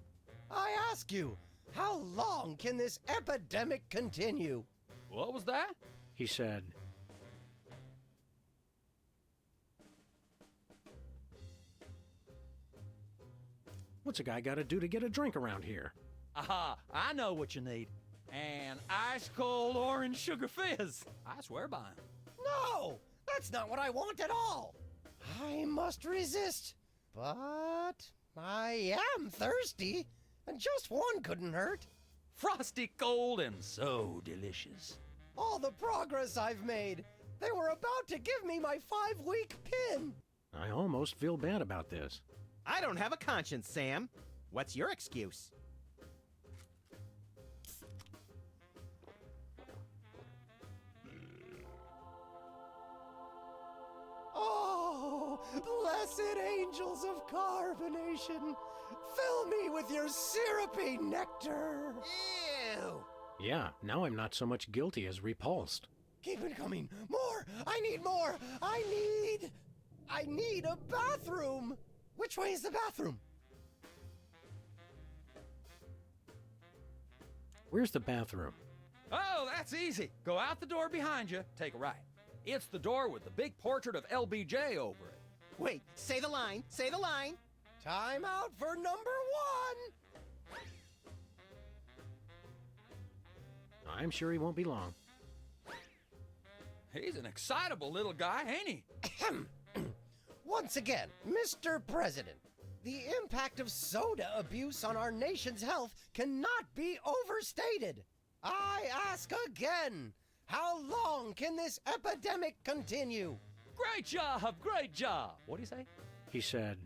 I ask you, how long can this epidemic continue? What was that? He said, "What's a guy got to do to get a drink around here?" Aha, I know what you need. An ice-cold orange sugar fizz. I swear by him. No, that's not what I want at all. I must resist, but I am thirsty, and just one couldn't hurt. Frosty cold and so delicious. All the progress I've made. They were about to give me my 5-week pin. I almost feel bad about this. I don't have a conscience, Sam. What's your excuse? Oh, blessed angels of carbonation, fill me with your syrupy nectar. Ew! Yeah, now I'm not so much guilty as repulsed. Keep it coming. More! I need more! I need a bathroom! Which way is the bathroom? Where's the bathroom? Oh, that's easy. Go out the door behind you, take a right. It's the door with the big portrait of LBJ over it. Wait, say the line, say the line. Time out for number 1! I'm sure he won't be long. He's an excitable little guy, ain't he? Once again, Mr. President, the impact of soda abuse on our nation's health cannot be overstated. I ask again, how long can this epidemic continue? Great job, great job. What'd he say? He said,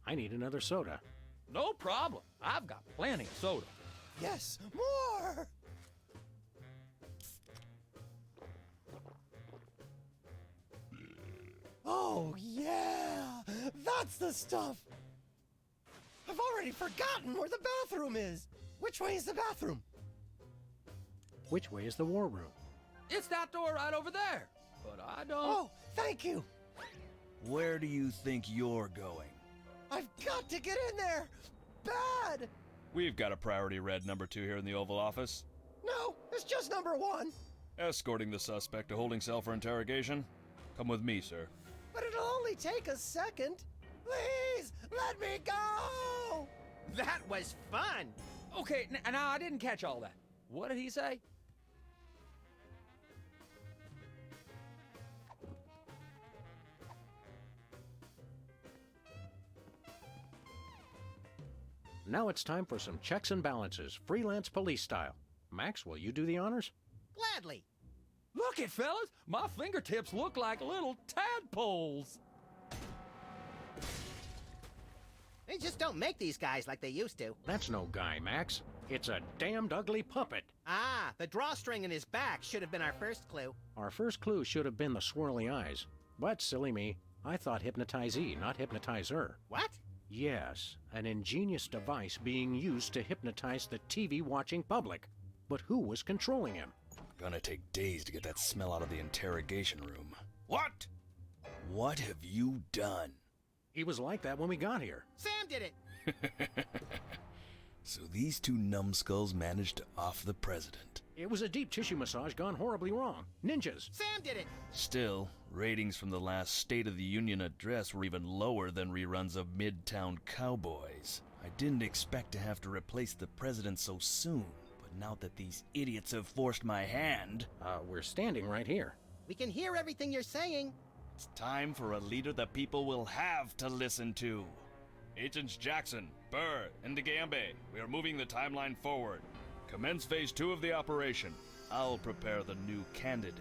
"I need another soda." No problem. I've got plenty of soda. Yes, more! Oh, yeah! That's the stuff! I've already forgotten where the bathroom is! Which way is the bathroom? Which way is the war room? It's that door right over there. But I don't... Oh, thank you! Where do you think you're going? I've got to get in there! Bad! We've got a priority red number 2 here in the Oval Office. No, it's just number 1. Escorting the suspect to holding cell for interrogation. Come with me, sir. But it'll only take a second. Please, let me go! That was fun. Okay, now I didn't catch all that. What did he say? Now it's time for some checks and balances, freelance police style. Max, will you do the honors? Gladly. Look it, fellas. My fingertips look like little tadpoles. They just don't make these guys like they used to. That's no guy, Max. It's a damned ugly puppet. Ah, the drawstring in his back should have been our first clue. Our first clue should have been the swirly eyes. But, silly me, I thought hypnotizee, not hypnotizer. What? Yes, an ingenious device being used to hypnotize the TV-watching public. But who was controlling him? Gonna take days to get that smell out of the interrogation room. What? What have you done? He was like that when we got here. Sam did it. So these two numbskulls managed to off the president. It was a deep tissue massage gone horribly wrong. Ninjas. Sam did it. Still, ratings from the last State of the Union address were even lower than reruns of Midtown Cowboys. I didn't expect to have to replace the president so soon, but now that these idiots have forced my hand... we're standing right here. We can hear everything you're saying. It's time for a leader the people will have to listen to. Agents Jackson, Burr, and DeGambe, we are moving the timeline forward. Commence phase 2 of the operation. I'll prepare the new candidate.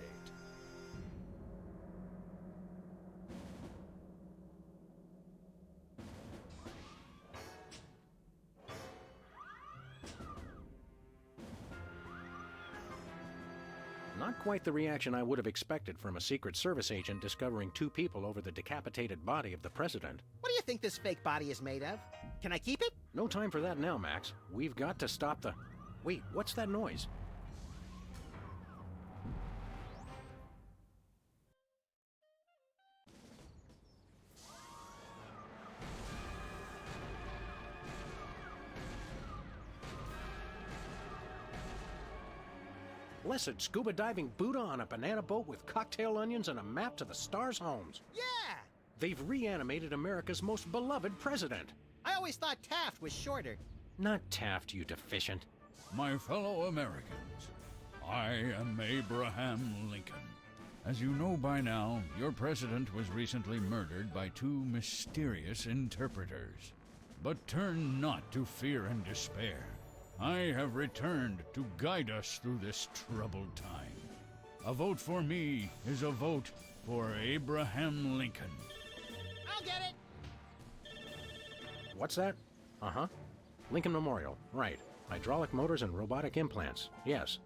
Not quite the reaction I would have expected from a Secret Service agent discovering two people over the decapitated body of the president. What do you think this fake body is made of? Can I keep it? No time for that now, Max. We've got to stop the... Wait, what's that noise? Blessed scuba diving Buddha on a banana boat with cocktail onions and a map to the stars' homes. Yeah! They've reanimated America's most beloved president. I always thought Taft was shorter. Not Taft, you deficient. My fellow Americans, I am Abraham Lincoln. As you know by now, your president was recently murdered by two mysterious interpreters. But turn not to fear and despair. I have returned to guide us through this troubled time. A vote for me is a vote for Abraham Lincoln. I'll get it! What's that? Uh-huh. Lincoln Memorial. Right. Hydraulic motors and robotic implants. Yes.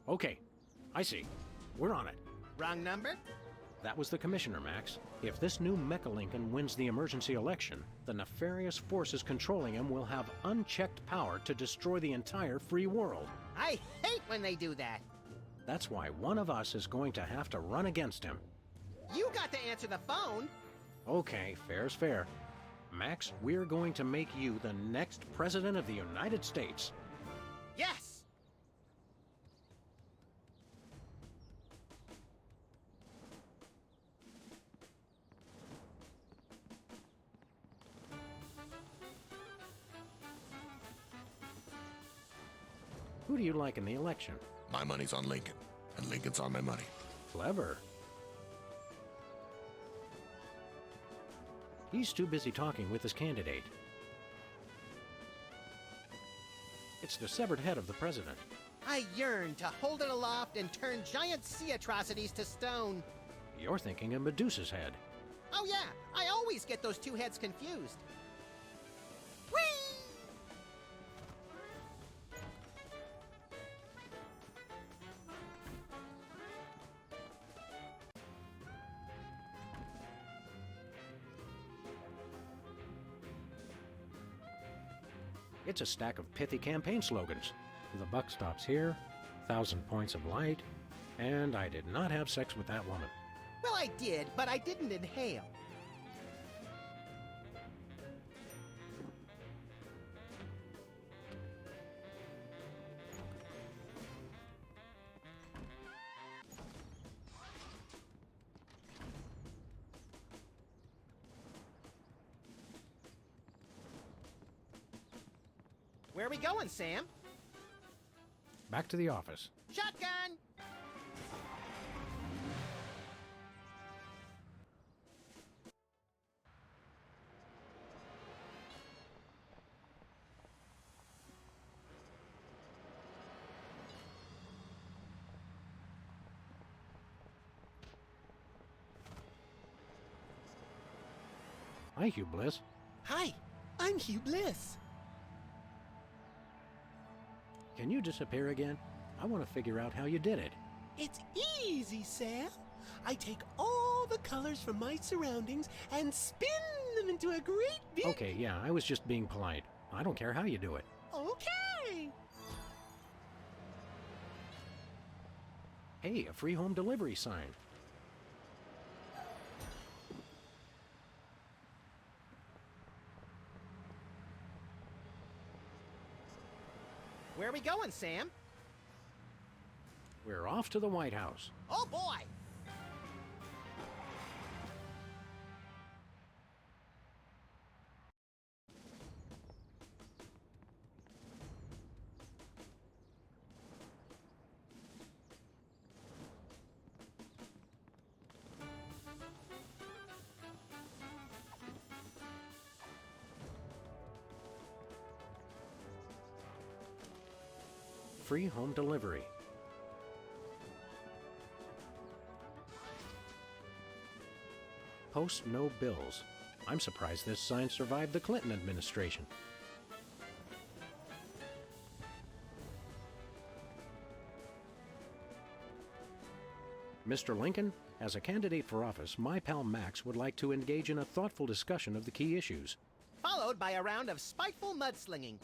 Okay. I see. We're on it. Wrong number? That was the commissioner, Max. If this new Mecha Lincoln wins the emergency election, the nefarious forces controlling him will have unchecked power to destroy the entire free world. I hate when they do that. That's why one of us is going to have to run against him. You got to answer the phone. Okay, fair's fair. Max, we're going to make you the next president of the United States. Yes! Who do you like in the election? My money's on Lincoln, and Lincoln's on my money. Clever. He's too busy talking with his candidate. It's the severed head of the president. I yearn to hold it aloft and turn giant sea atrocities to stone. You're thinking of Medusa's head. Oh yeah, I always get those two heads confused. Whee! It's a stack of pithy campaign slogans. The buck stops here, 1,000 points of light, and I did not have sex with that woman. Well, I did, but I didn't inhale. Where are we going, Sam? Back to the office. Shotgun! Hi, Hugh Bliss. Hi, I'm Hugh Bliss. Can you disappear again? I want to figure out how you did it. It's easy, Sam. I take all the colors from my surroundings and spin them into a great big... Okay, yeah, I was just being polite. I don't care how you do it. Okay. Hey, a free home delivery sign. Where are we going, Sam? We're off to the White House. Oh, boy! Free home delivery. Post no bills. I'm surprised this sign survived the Clinton administration. Mr. Lincoln, as a candidate for office, my pal Max would like to engage in a thoughtful discussion of the key issues. Followed by a round of spiteful mudslinging.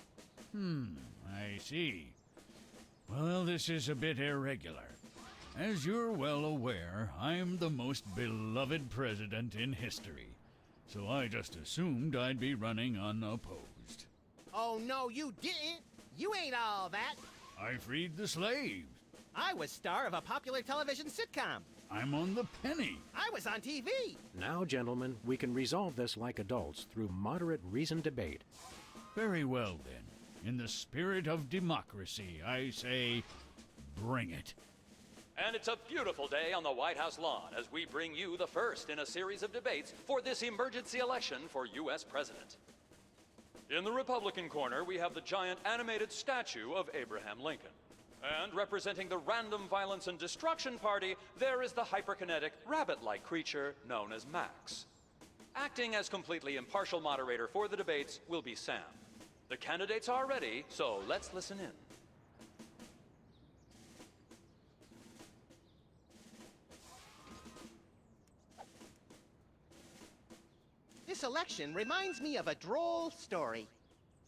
I see. Well, this is a bit irregular. As you're well aware, I'm the most beloved president in history, so I just assumed I'd be running unopposed. Oh, no, you didn't. You ain't all that. I freed the slaves. I was star of a popular television sitcom. I'm on the penny. I was on TV. Now, gentlemen, we can resolve this like adults through moderate reasoned debate. Very well, then. In the spirit of democracy, I say, bring it. And it's a beautiful day on the White House lawn as we bring you the first in a series of debates for this emergency election for U.S. President. In the Republican corner, we have the giant animated statue of Abraham Lincoln. And representing the Random Violence and Destruction Party, there is the hyperkinetic, rabbit-like creature known as Max. Acting as completely impartial moderator for the debates will be Sam. The candidates are ready, so let's listen in. This election reminds me of a droll story.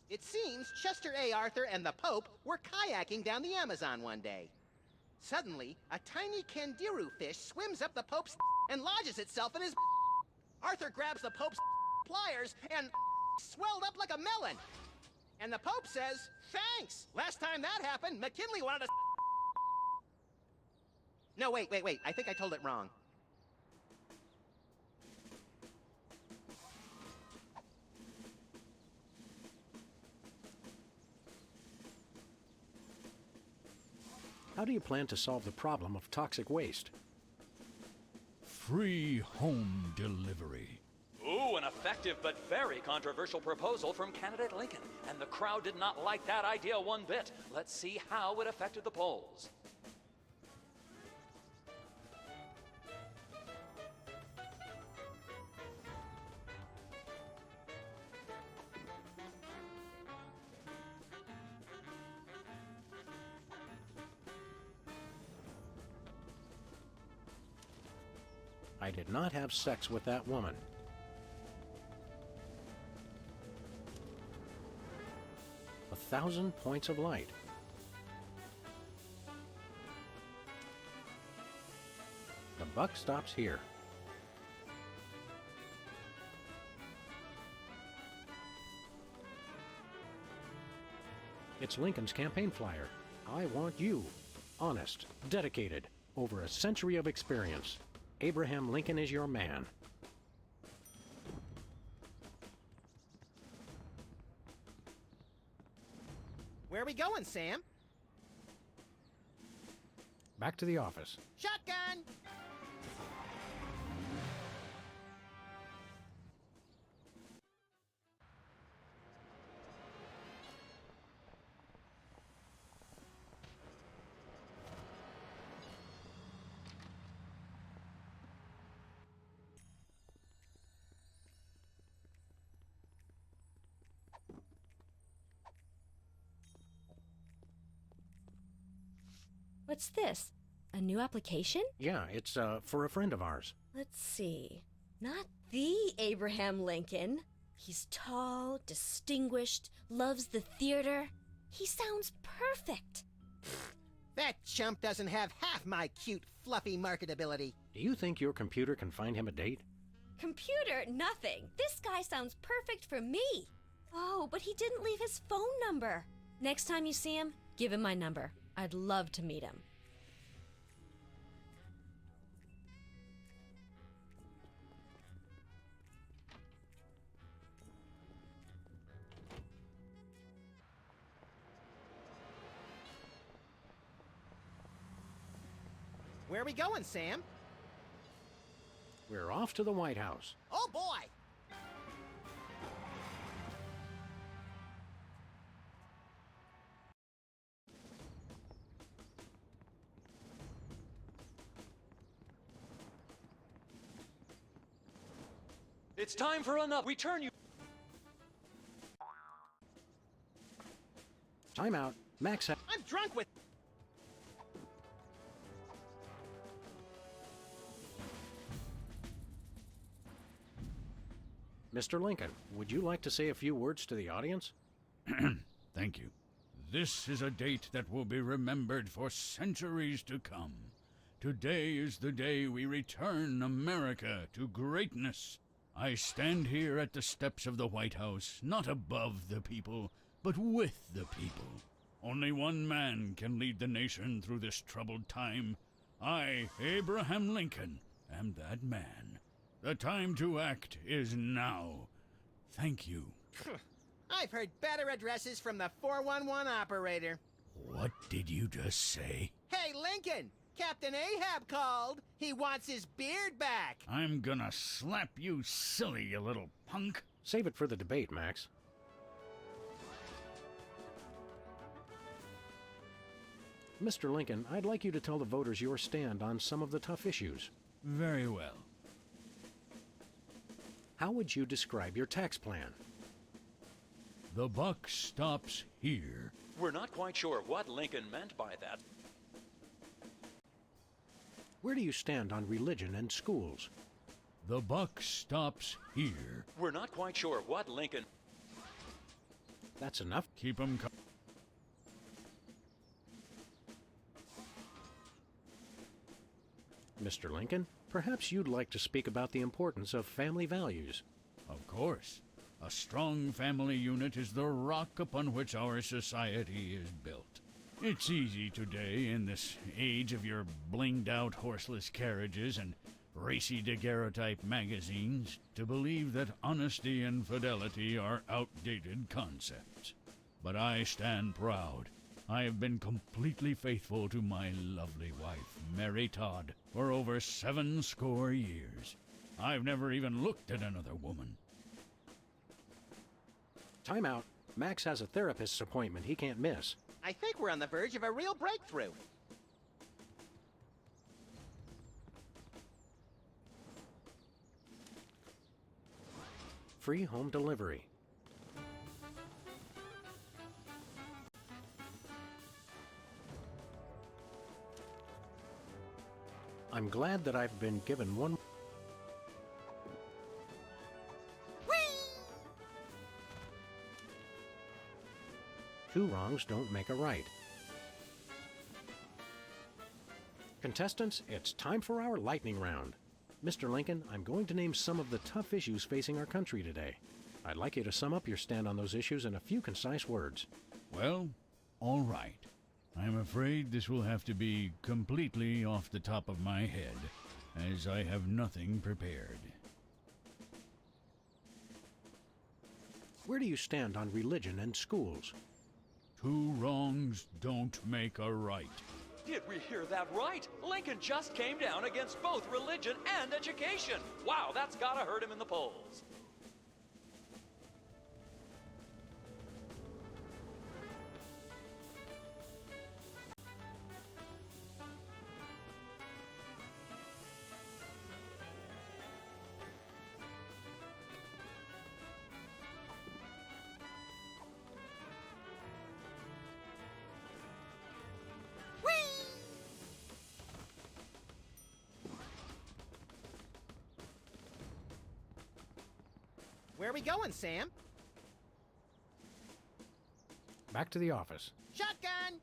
It seems Chester A. Arthur and the Pope were kayaking down the Amazon one day. Suddenly, a tiny kangaroo fish swims up the Pope's and lodges itself in his. Arthur grabs the Pope's pliers and swelled up like a melon. And the Pope says, "Thanks. Last time that happened, McKinley wanted to." No, wait. I think I told it wrong. How do you plan to solve the problem of toxic waste? Free home delivery. Ooh, an effective but very controversial proposal from candidate Lincoln. And the crowd did not like that idea one bit. Let's see how it affected the polls. I did not have sex with that woman. A 1,000 points of light. The buck stops here. It's Lincoln's campaign flyer. I want you. Honest, dedicated, over a century of experience. Abraham Lincoln is your man. Where are we going, Sam? Back to the office. Shotgun! What's this? A new application? Yeah, it's for a friend of ours. Let's see. Not the Abraham Lincoln. He's tall, distinguished, loves the theater. He sounds perfect. That chump doesn't have half my cute, fluffy marketability. Do you think your computer can find him a date? Computer, nothing. This guy sounds perfect for me. Oh, but he didn't leave his phone number. Next time you see him, give him my number. I'd love to meet him. Where are we going, Sam? We're off to the White House. Oh, boy! It's time for another. We turn you. Time out. Max. I'm drunk with. Mr. Lincoln, would you like to say a few words to the audience? Thank you. This is a date that will be remembered for centuries to come. Today is the day we return America to greatness. I stand here at the steps of the White House, not above the people, but with the people. Only one man can lead the nation through this troubled time. I, Abraham Lincoln, am that man. The time to act is now. Thank you. I've heard better addresses from the 411 operator. What did you just say? Hey, Lincoln! Captain Ahab called. He wants his beard back. I'm gonna slap you silly, you little punk. Save it for the debate, Max. Mr. Lincoln, I'd like you to tell the voters your stand on some of the tough issues. Very well. How would you describe your tax plan? The buck stops here. We're not quite sure what Lincoln meant by that. Where do you stand on religion and schools? The buck stops here. We're not quite sure what Lincoln... That's enough. Keep 'em Mr. Lincoln, perhaps you'd like to speak about the importance of family values. Of course. A strong family unit is the rock upon which our society is built. It's easy today, in this age of your blinged-out horseless carriages and racy daguerreotype magazines, to believe that honesty and fidelity are outdated concepts. But I stand proud. I have been completely faithful to my lovely wife, Mary Todd, for over 70 years. I've never even looked at another woman. Time out. Max has a therapist's appointment he can't miss. I think we're on the verge of a real breakthrough. Free home delivery. I'm glad that I've been given one... Two wrongs don't make a right. Contestants, it's time for our lightning round. Mr. Lincoln, I'm going to name some of the tough issues facing our country today. I'd like you to sum up your stand on those issues in a few concise words. Well, all right. I'm afraid this will have to be completely off the top of my head, as I have nothing prepared. Where do you stand on religion and schools? Two wrongs don't make a right. Did we hear that right? Lincoln just came down against both religion and education. Wow, that's gotta hurt him in the polls. Where are we going, Sam? Back to the office. Shotgun!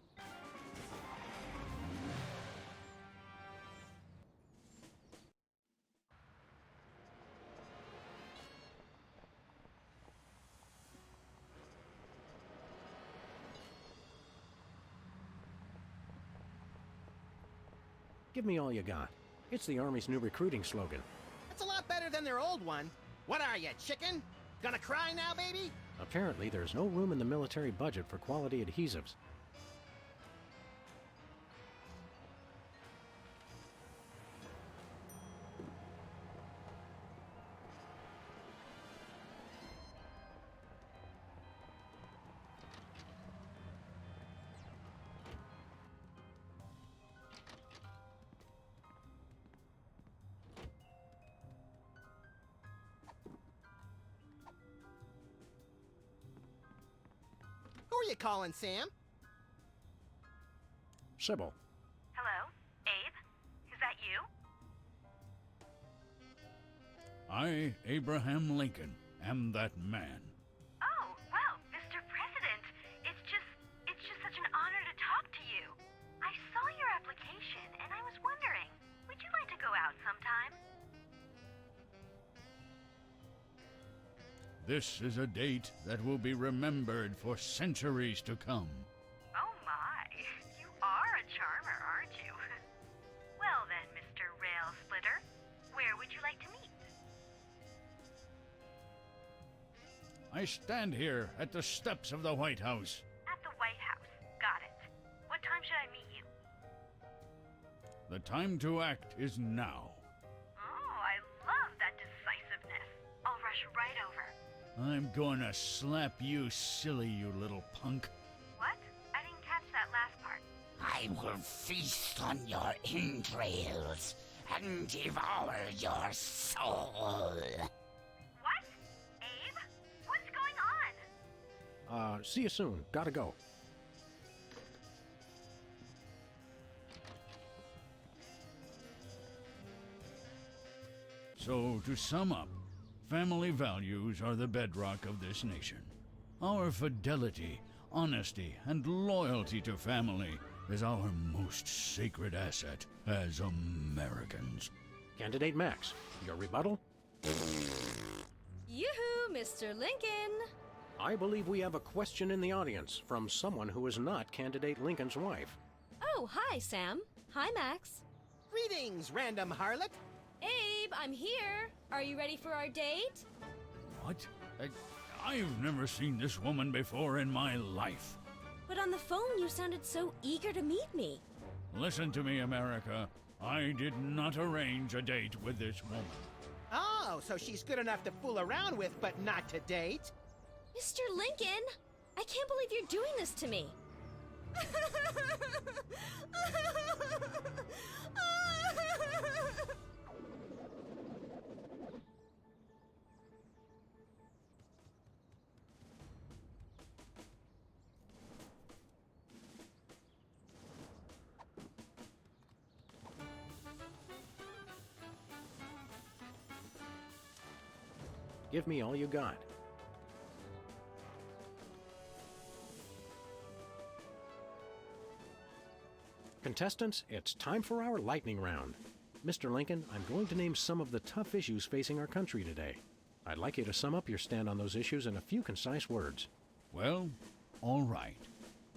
Give me all you got. It's the Army's new recruiting slogan. That's a lot better than their old one. What are you, chicken? Gonna cry now, baby? Apparently, there's no room in the military budget for quality adhesives. Who are you calling, Sam? Sybil. Hello? Abe? Is that you? I, Abraham Lincoln, am that man. Oh, well, Mr. President, it's just such an honor to talk to you. I saw your application and I was wondering, would you like to go out sometime? This is a date that will be remembered for centuries to come. Oh my, you are a charmer, aren't you? Well then, Mr. Rail Splitter, where would you like to meet? I stand here at the steps of the White House. At the White House. Got it. What time should I meet you? The time to act is now. Oh, I love that decisiveness. I'll rush right over. I'm gonna slap you silly, you little punk. What? I didn't catch that last part. I will feast on your entrails and devour your soul. What? Abe? What's going on? See you soon. Gotta go. So, to sum up, family values are the bedrock of this nation. Our fidelity, honesty, and loyalty to family is our most sacred asset as Americans. Candidate Max, your rebuttal? Yoo-hoo, Mr. Lincoln! I believe we have a question in the audience from someone who is not Candidate Lincoln's wife. Oh, hi, Sam. Hi, Max. Greetings, random harlot. Abe, I'm here. Are you ready for our date? What? I've never seen this woman before in my life. But on the phone, you sounded so eager to meet me. Listen to me, America. I did not arrange a date with this woman. Oh, so she's good enough to fool around with, but not to date? Mr. Lincoln, I can't believe you're doing this to me. Give me all you got. Contestants, it's time for our lightning round. Mr. Lincoln, I'm going to name some of the tough issues facing our country today. I'd like you to sum up your stand on those issues in a few concise words. Well, all right.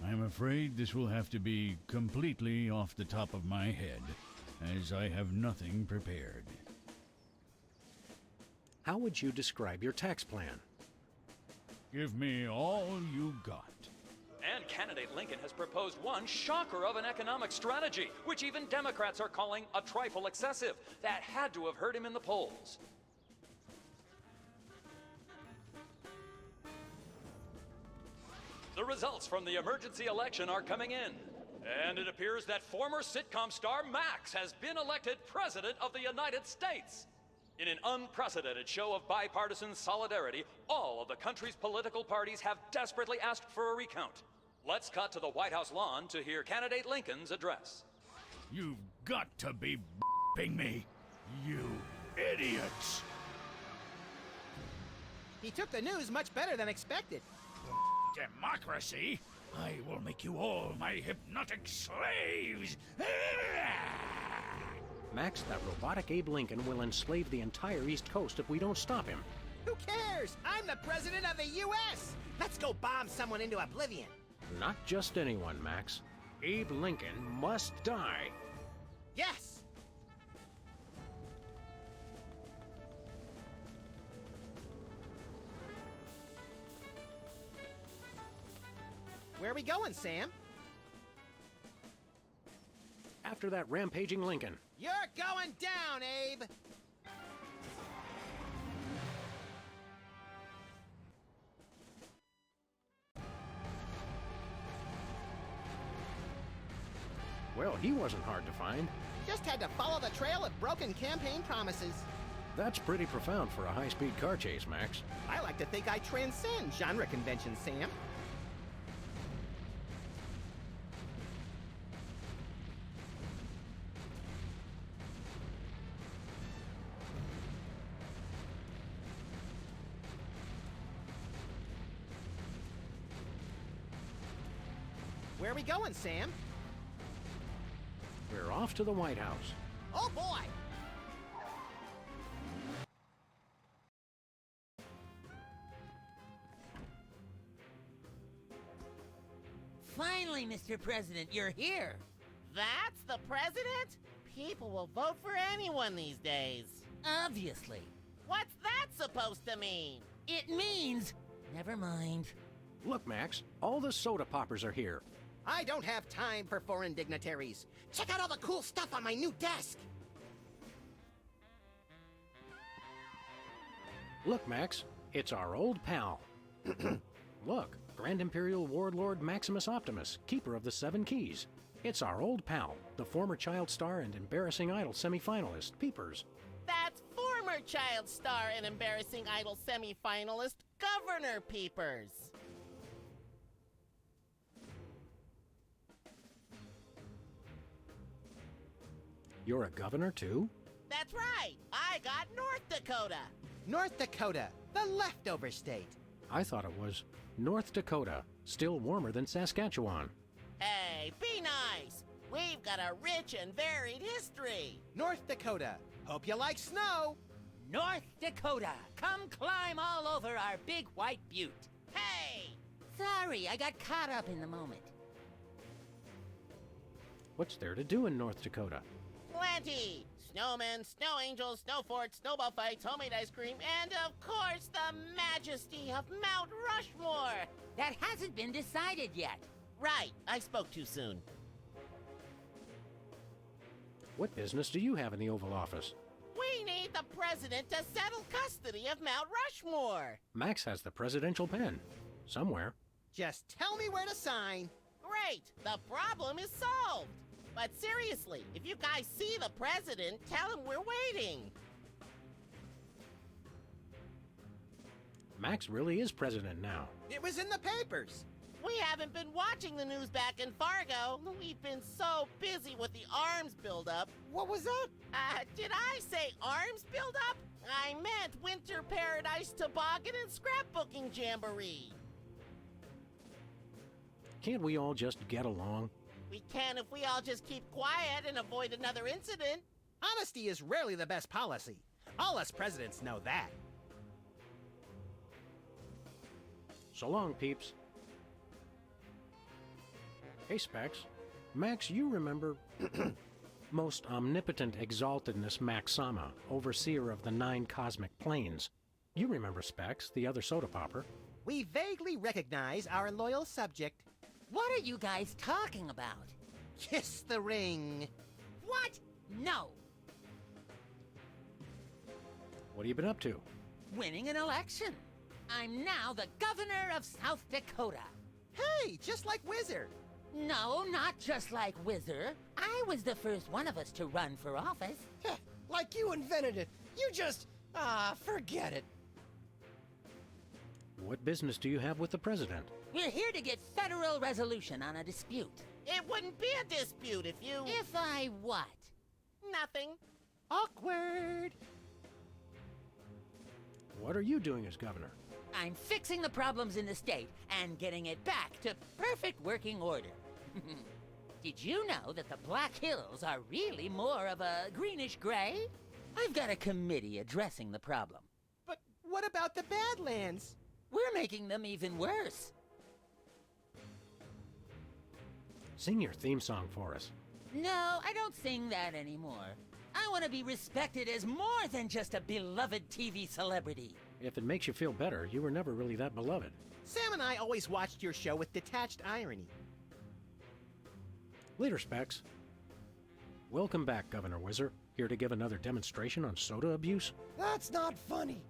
I'm afraid this will have to be completely off the top of my head, as I have nothing prepared. How would you describe your tax plan? Give me all you got. And candidate Lincoln has proposed one shocker of an economic strategy, which even Democrats are calling a trifle excessive. That had to have hurt him in the polls. The results from the emergency election are coming in. And it appears that former sitcom star Max has been elected President of the United States. In an unprecedented show of bipartisan solidarity, all of the country's political parties have desperately asked for a recount. Let's cut to the White House lawn to hear candidate Lincoln's address. You've got to be b***ing me, you idiots! He took the news much better than expected. Democracy? I will make you all my hypnotic slaves! Max, that robotic Abe Lincoln will enslave the entire East Coast if we don't stop him. Who cares? I'm the president of the U.S. Let's go bomb someone into oblivion. Not just anyone, Max. Abe Lincoln must die. Yes! Where are we going, Sam? After that rampaging Lincoln. You're going down, Abe! Well, he wasn't hard to find. Just had to follow the trail of broken campaign promises. That's pretty profound for a high-speed car chase, Max. I like to think I transcend genre conventions, Sam. Where are we going, Sam? We're off to the White House. Oh boy! Finally, Mr. President, you're here. That's the president? People will vote for anyone these days. Obviously. What's that supposed to mean? It means... Never mind. Look, Max, all the soda poppers are here. I don't have time for foreign dignitaries. Check out all the cool stuff on my new desk. Look, Max, it's our old pal. Look, Grand Imperial Warlord Maximus Optimus, keeper of the Seven Keys. It's our old pal, the former Child Star and Embarrassing Idol semifinalist, Peepers. That's former Child Star and Embarrassing Idol semifinalist, Governor Peepers. You're a governor, too? That's right. I got North Dakota. North Dakota, the leftover state. I thought it was North Dakota, still warmer than Saskatchewan. Hey, be nice. We've got a rich and varied history. North Dakota, hope you like snow. North Dakota, come climb all over our big white butte. Hey! Sorry, I got caught up in the moment. What's there to do in North Dakota? Plenty! Snowmen, snow angels, snow forts, snowball fights, homemade ice cream, and of course the majesty of Mount Rushmore! That hasn't been decided yet. Right, I spoke too soon. What business do you have in the Oval Office? We need the president to settle custody of Mount Rushmore! Max has the presidential pen. Somewhere. Just tell me where to sign. Great! The problem is solved! But seriously, if you guys see the president, tell him we're waiting. Max really is president now. It was in the papers. We haven't been watching the news back in Fargo. We've been so busy with the arms buildup. What was that? Did I say arms buildup? I meant Winter Paradise Toboggan and Scrapbooking Jamboree. Can't we all just get along? We can if we all just keep quiet and avoid another incident. Honesty is rarely the best policy. All us presidents know that. So long, peeps. Hey, Specs. Max, you remember most omnipotent exaltedness Max Sama, overseer of the 9 cosmic planes. You remember Specs, the other soda popper. We vaguely recognize our loyal subject. What are you guys talking about? Kiss the ring. What? No. What have you been up to? Winning an election. I'm now the governor of South Dakota. Hey, just like Wizard. No, not just like Wizard. I was the first one of us to run for office. Like you invented it. You just... forget it. What business do you have with the president? We're here to get federal resolution on a dispute. It wouldn't be a dispute if you... If I what? Nothing. Awkward. What are you doing as governor? I'm fixing the problems in the state and getting it back to perfect working order. Did you know that the Black Hills are really more of a greenish gray? I've got a committee addressing the problem. But what about the Badlands? We're making them even worse. Sing your theme song for us. No, I don't sing that anymore. I want to be respected as more than just a beloved TV celebrity. If it makes you feel better, you were never really that beloved. Sam and I always watched your show with detached irony. Later, Specs. Welcome back, Governor Wizard. Here to give another demonstration on soda abuse? That's not funny.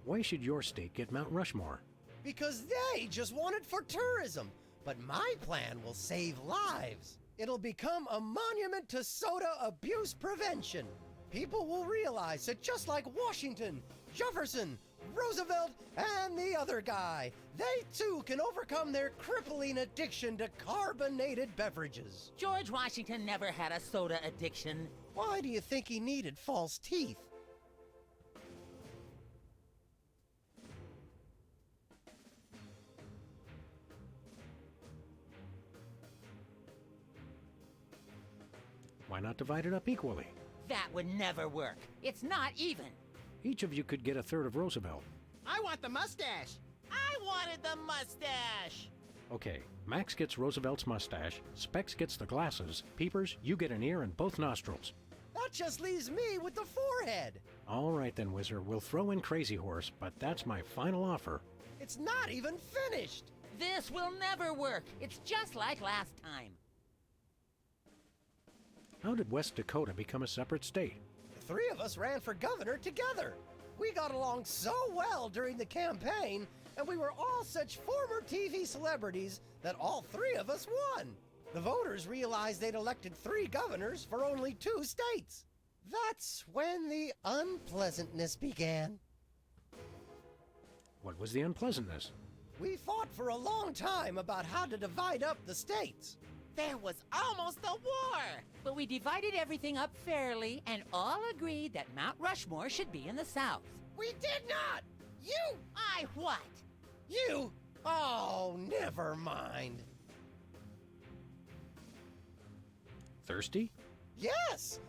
Why should your state get Mount Rushmore? Because they just want it for tourism. But my plan will save lives. It'll become a monument to soda abuse prevention. People will realize that just like Washington, Jefferson, Roosevelt, and the other guy, they too can overcome their crippling addiction to carbonated beverages. George Washington never had a soda addiction. Why do you think he needed false teeth? Why not divide it up equally? That would never work. It's not even. Each of you could get a third of Roosevelt. I want the mustache. I wanted the mustache. Okay, Max gets Roosevelt's mustache, Specs gets the glasses, Peepers, you get an ear and both nostrils. That just leaves me with the forehead. All right then, Whizzer, we'll throw in Crazy Horse, but that's my final offer. It's not even finished. This will never work. It's just like last time. How did West Dakota become a separate state? The three of us ran for governor together. We got along so well during the campaign, and we were all such former TV celebrities that all three of us won. The voters realized they'd elected 3 governors for only 2 states. That's when the unpleasantness began. What was the unpleasantness? We fought for a long time about how to divide up the states. There was almost a war! But we divided everything up fairly and all agreed that Mount Rushmore should be in the South. We did not! You! I what? You! Oh, never mind. Thirsty? Yes!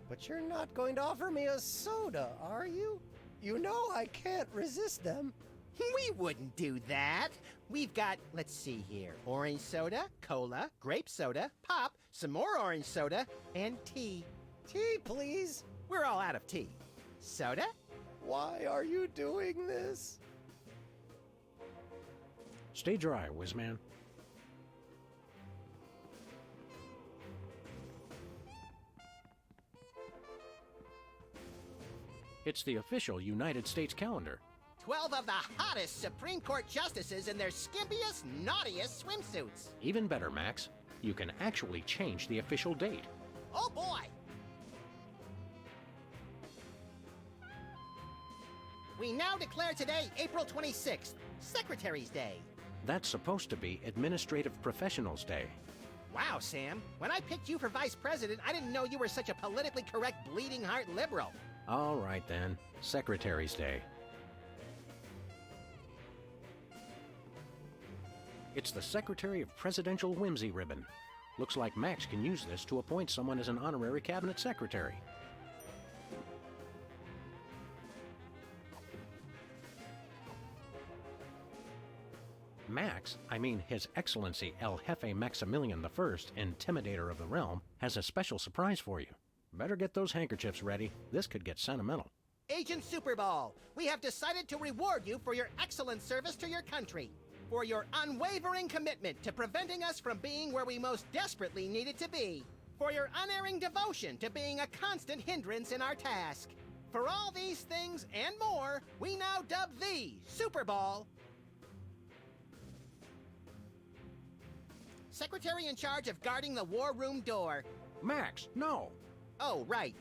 But you're not going to offer me a soda, are you? You know I can't resist them. We wouldn't do that. We've got, let's see here, orange soda, cola, grape soda, pop, some more orange soda, and tea. Tea, please. We're all out of tea. Soda? Why are you doing this? Stay dry, Whizman. It's the official United States calendar. 12 of the hottest Supreme Court justices in their skimpiest, naughtiest swimsuits. Even better, Max. You can actually change the official date. Oh boy! We now declare today April 26th, Secretary's Day. That's supposed to be Administrative Professionals Day. Wow, Sam. When I picked you for vice president, I didn't know you were such a politically correct bleeding heart liberal. All right then, Secretary's Day. It's the Secretary of Presidential Whimsy ribbon. Looks like Max can use this to appoint someone as an honorary cabinet secretary. Max, I mean His Excellency El Jefe Maximilian I, Intimidator of the Realm, has a special surprise for you. Better get those handkerchiefs ready. This could get sentimental. Agent Superball, we have decided to reward you for your excellent service to your country, for your unwavering commitment to preventing us from being where we most desperately needed to be, for your unerring devotion to being a constant hindrance in our task. For all these things and more, we now dub thee, Superball, Secretary in charge of guarding the war room door. Max, no! Oh, right.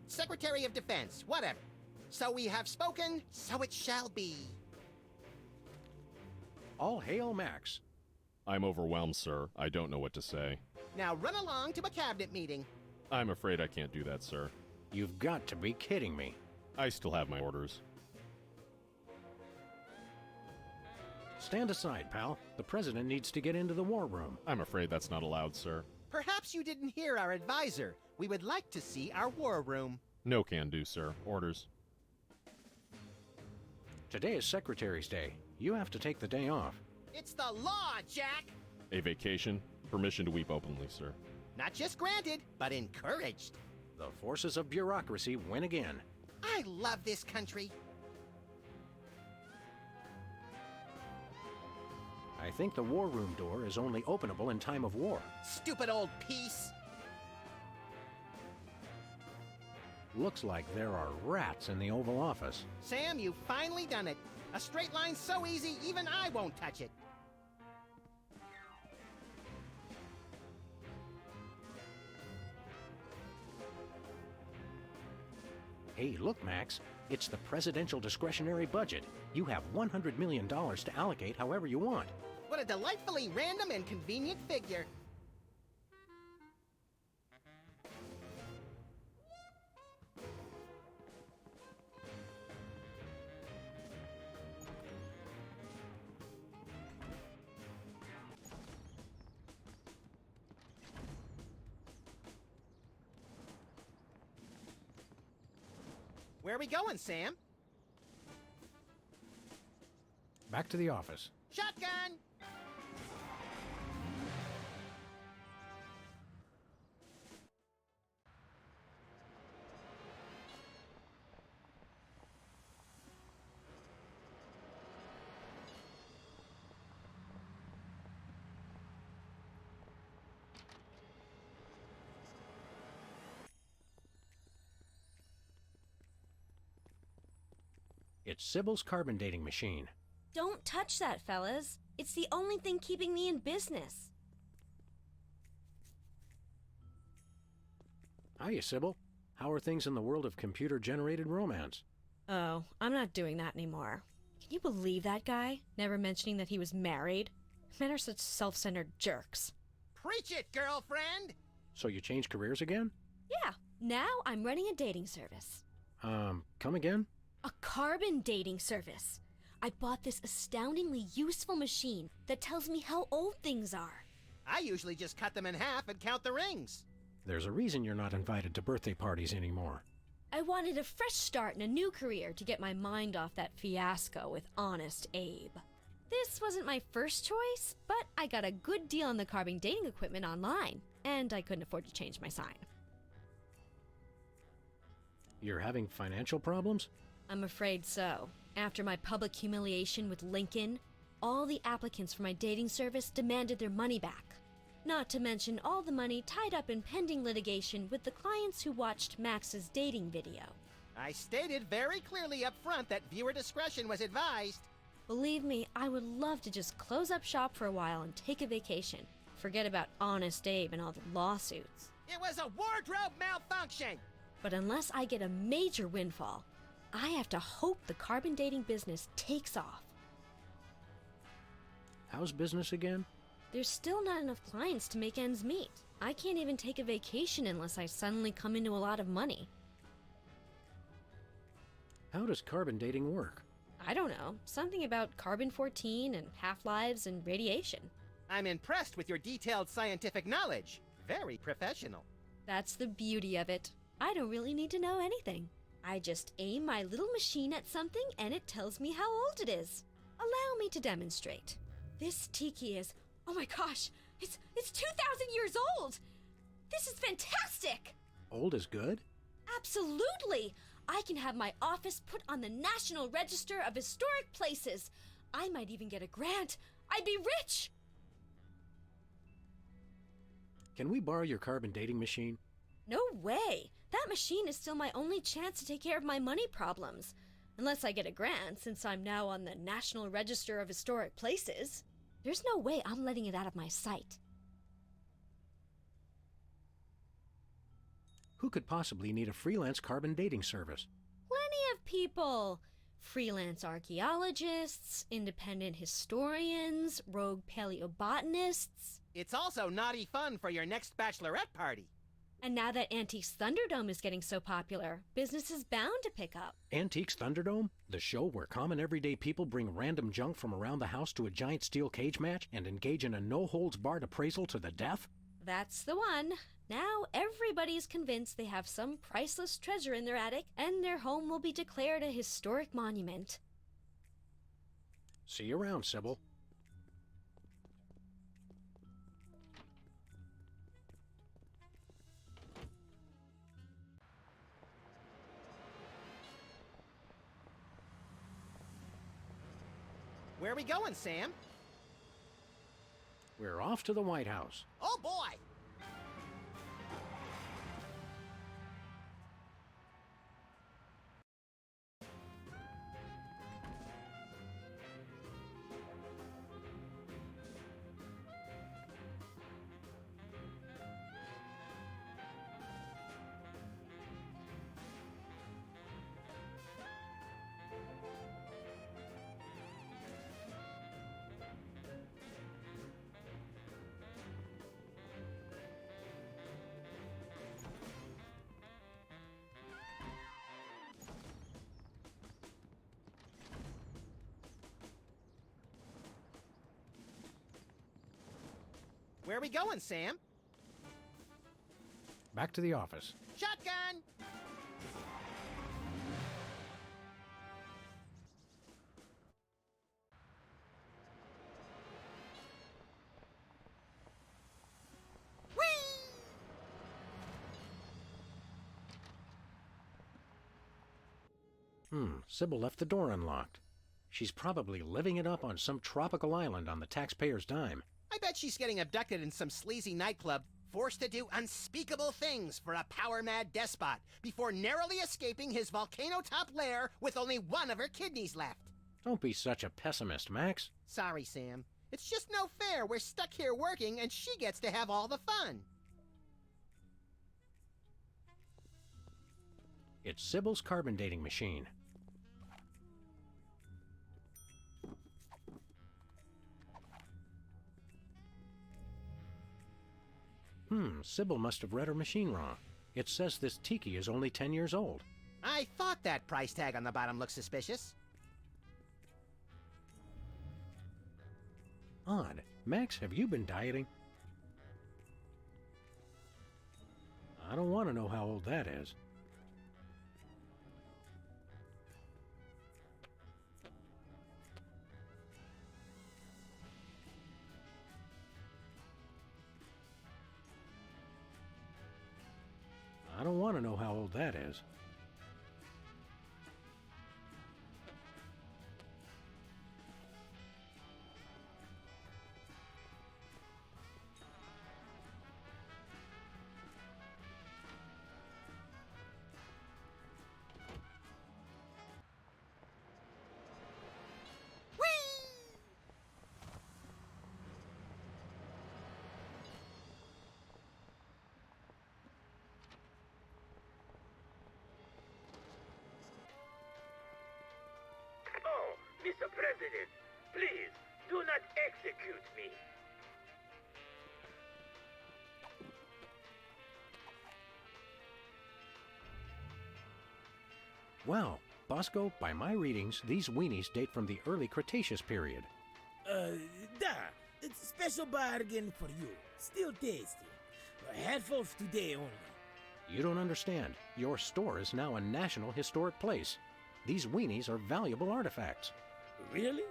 Secretary of Defense, whatever. So we have spoken, so it shall be. All hail Max. I'm overwhelmed, sir. I don't know what to say. Now run along to a cabinet meeting. I'm afraid I can't do that, sir. You've got to be kidding me. I still have my orders. Stand aside, pal. The president needs to get into the war room. I'm afraid that's not allowed, sir. Perhaps you didn't hear our advisor. We would like to see our war room. No can do, sir. Orders. Today is Secretary's Day. You have to take the day off. It's the law, Jack! A vacation? Permission to weep openly, sir. Not just granted, but encouraged. The forces of bureaucracy win again. I love this country. I think the war room door is only openable in time of war. Stupid old piece! Looks like there are rats in the Oval Office. Sam, you've finally done it. A straight line so easy, even I won't touch it. Hey, look, Max. It's the presidential discretionary budget. You have $100 million to allocate however you want. What a delightfully random and convenient figure. Where are we going, Sam? Back to the office. Shotgun! It's Sybil's carbon dating machine. Don't touch that, fellas. It's the only thing keeping me in business. Hiya, Sybil. How are things in the world of computer-generated romance? Oh, I'm not doing that anymore. Can you believe that guy? Never mentioning that he was married? Men are such self-centered jerks. Preach it, girlfriend! So you changed careers again? Yeah, now I'm running a dating service. Come again? A carbon dating service. I bought this astoundingly useful machine that tells me how old things are. I usually just cut them in half and count the rings. There's a reason you're not invited to birthday parties anymore. I wanted a fresh start in a new career to get my mind off that fiasco with Honest Abe. This wasn't my first choice, but I got a good deal on the carbon dating equipment online, and I couldn't afford to change my sign. You're having financial problems? I'm afraid so. After my public humiliation with Lincoln, all the applicants for my dating service demanded their money back. Not to mention all the money tied up in pending litigation with the clients who watched Max's dating video. I stated very clearly up front that viewer discretion was advised. Believe me, I would love to just close up shop for a while and take a vacation. Forget about Honest Abe and all the lawsuits. It was a wardrobe malfunction! But unless I get a major windfall, I have to hope the carbon dating business takes off. How's business again? There's still not enough clients to make ends meet. I can't even take a vacation unless I suddenly come into a lot of money. How does carbon dating work? I don't know. Something about carbon-14 and half-lives and radiation. I'm impressed with your detailed scientific knowledge. Very professional. That's the beauty of it. I don't really need to know anything. I just aim my little machine at something and it tells me how old it is. Allow me to demonstrate. This tiki is, oh my gosh, it's 2,000 years old! This is fantastic! Old is good? Absolutely! I can have my office put on the National Register of Historic Places. I might even get a grant. I'd be rich! Can we borrow your carbon dating machine? No way! That machine is still my only chance to take care of my money problems. Unless I get a grant, since I'm now on the National Register of Historic Places. There's no way I'm letting it out of my sight. Who could possibly need a freelance carbon dating service? Plenty of people. Freelance archaeologists, independent historians, rogue paleobotanists. It's also naughty fun for your next bachelorette party. And now that Antiques Thunderdome is getting so popular, business is bound to pick up. Antiques Thunderdome? The show where common everyday people bring random junk from around the house to a giant steel cage match and engage in a no-holds-barred appraisal to the death? That's the one. Now everybody's convinced they have some priceless treasure in their attic, and their home will be declared a historic monument. See you around, Sybil. Where are we going, Sam? We're off to the White House. Oh boy! Where are we going, Sam? Back to the office. Shotgun! Sybil left the door unlocked. She's probably living it up on some tropical island on the taxpayer's dime. I bet she's getting abducted in some sleazy nightclub, forced to do unspeakable things for a power-mad despot before narrowly escaping his volcano-top lair with only one of her kidneys left. Don't be such a pessimist, Max. Sorry, Sam. It's just no fair. We're stuck here working, and she gets to have all the fun. It's Sybil's carbon dating machine. Sybil must have read her machine wrong. It says this tiki is only 10 years old. I thought that price tag on the bottom looked suspicious. Odd. Max, have you been dieting? I don't want to know how old that is. I don't want to know how old that is. Oh, Mr. President, please do not execute me. Wow, Bosco, by my readings, these weenies date from the early Cretaceous period. It's a special bargain for you. Still tasty. Handfuls today only. You don't understand. Your store is now a National Historic Place. These weenies are valuable artifacts. Really?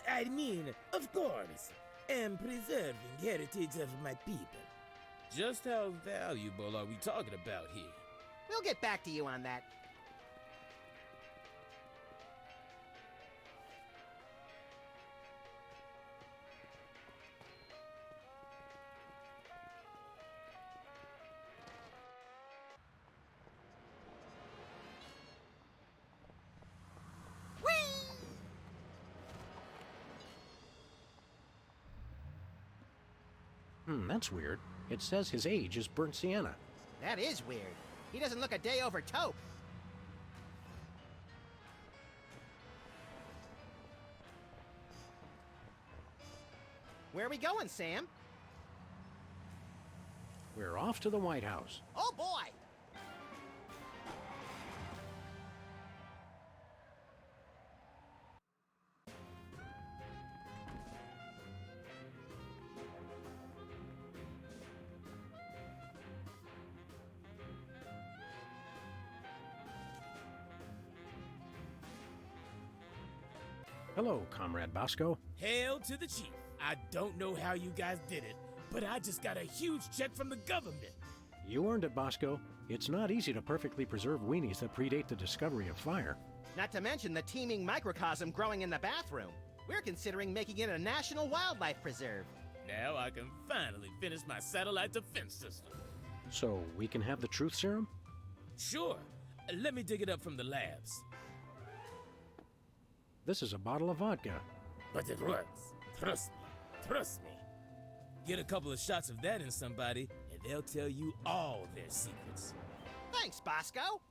I mean, of course. Am preserving heritage of my people. Just how valuable are we talking about here? We'll get back to you on that. That's weird. It says his age is burnt sienna. That is weird. He doesn't look a day over taupe. Where are we going, Sam? We're off to the White House. Oh, boy! Hello, Comrade Bosco. Hail to the chief. I don't know how you guys did it, but I just got a huge check from the government. You earned it, Bosco. It's not easy to perfectly preserve weenies that predate the discovery of fire. Not to mention the teeming microcosm growing in the bathroom. We're considering making it a national wildlife preserve. Now I can finally finish my satellite defense system. So we can have the truth serum? Sure. Let me dig it up from the labs. This is a bottle of vodka. But it works. Trust me. Trust me. Get a couple of shots of that in somebody, and they'll tell you all their secrets. Thanks, Bosco.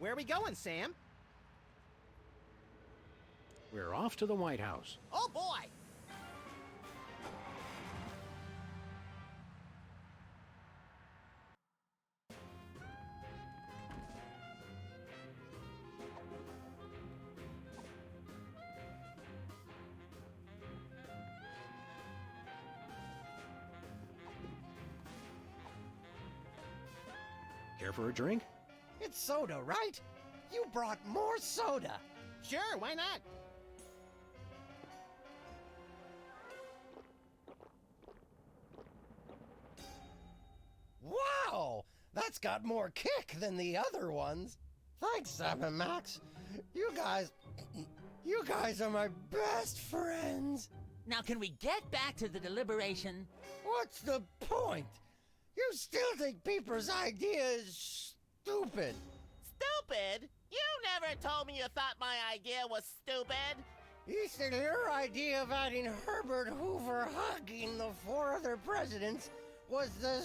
Where are we going, Sam? We're off to the White House. Oh, boy! Care for a drink? It's brought soda, right? You brought more soda. Sure, why not? Wow! That's got more kick than the other ones. Thanks, Sam and Max. You guys are my best friends. Now, can we get back to the deliberation? What's the point? You still think Peeper's idea is stupid. Stupid? You never told me you thought my idea was stupid. He said your idea of adding Herbert Hoover hugging the 4 other presidents was the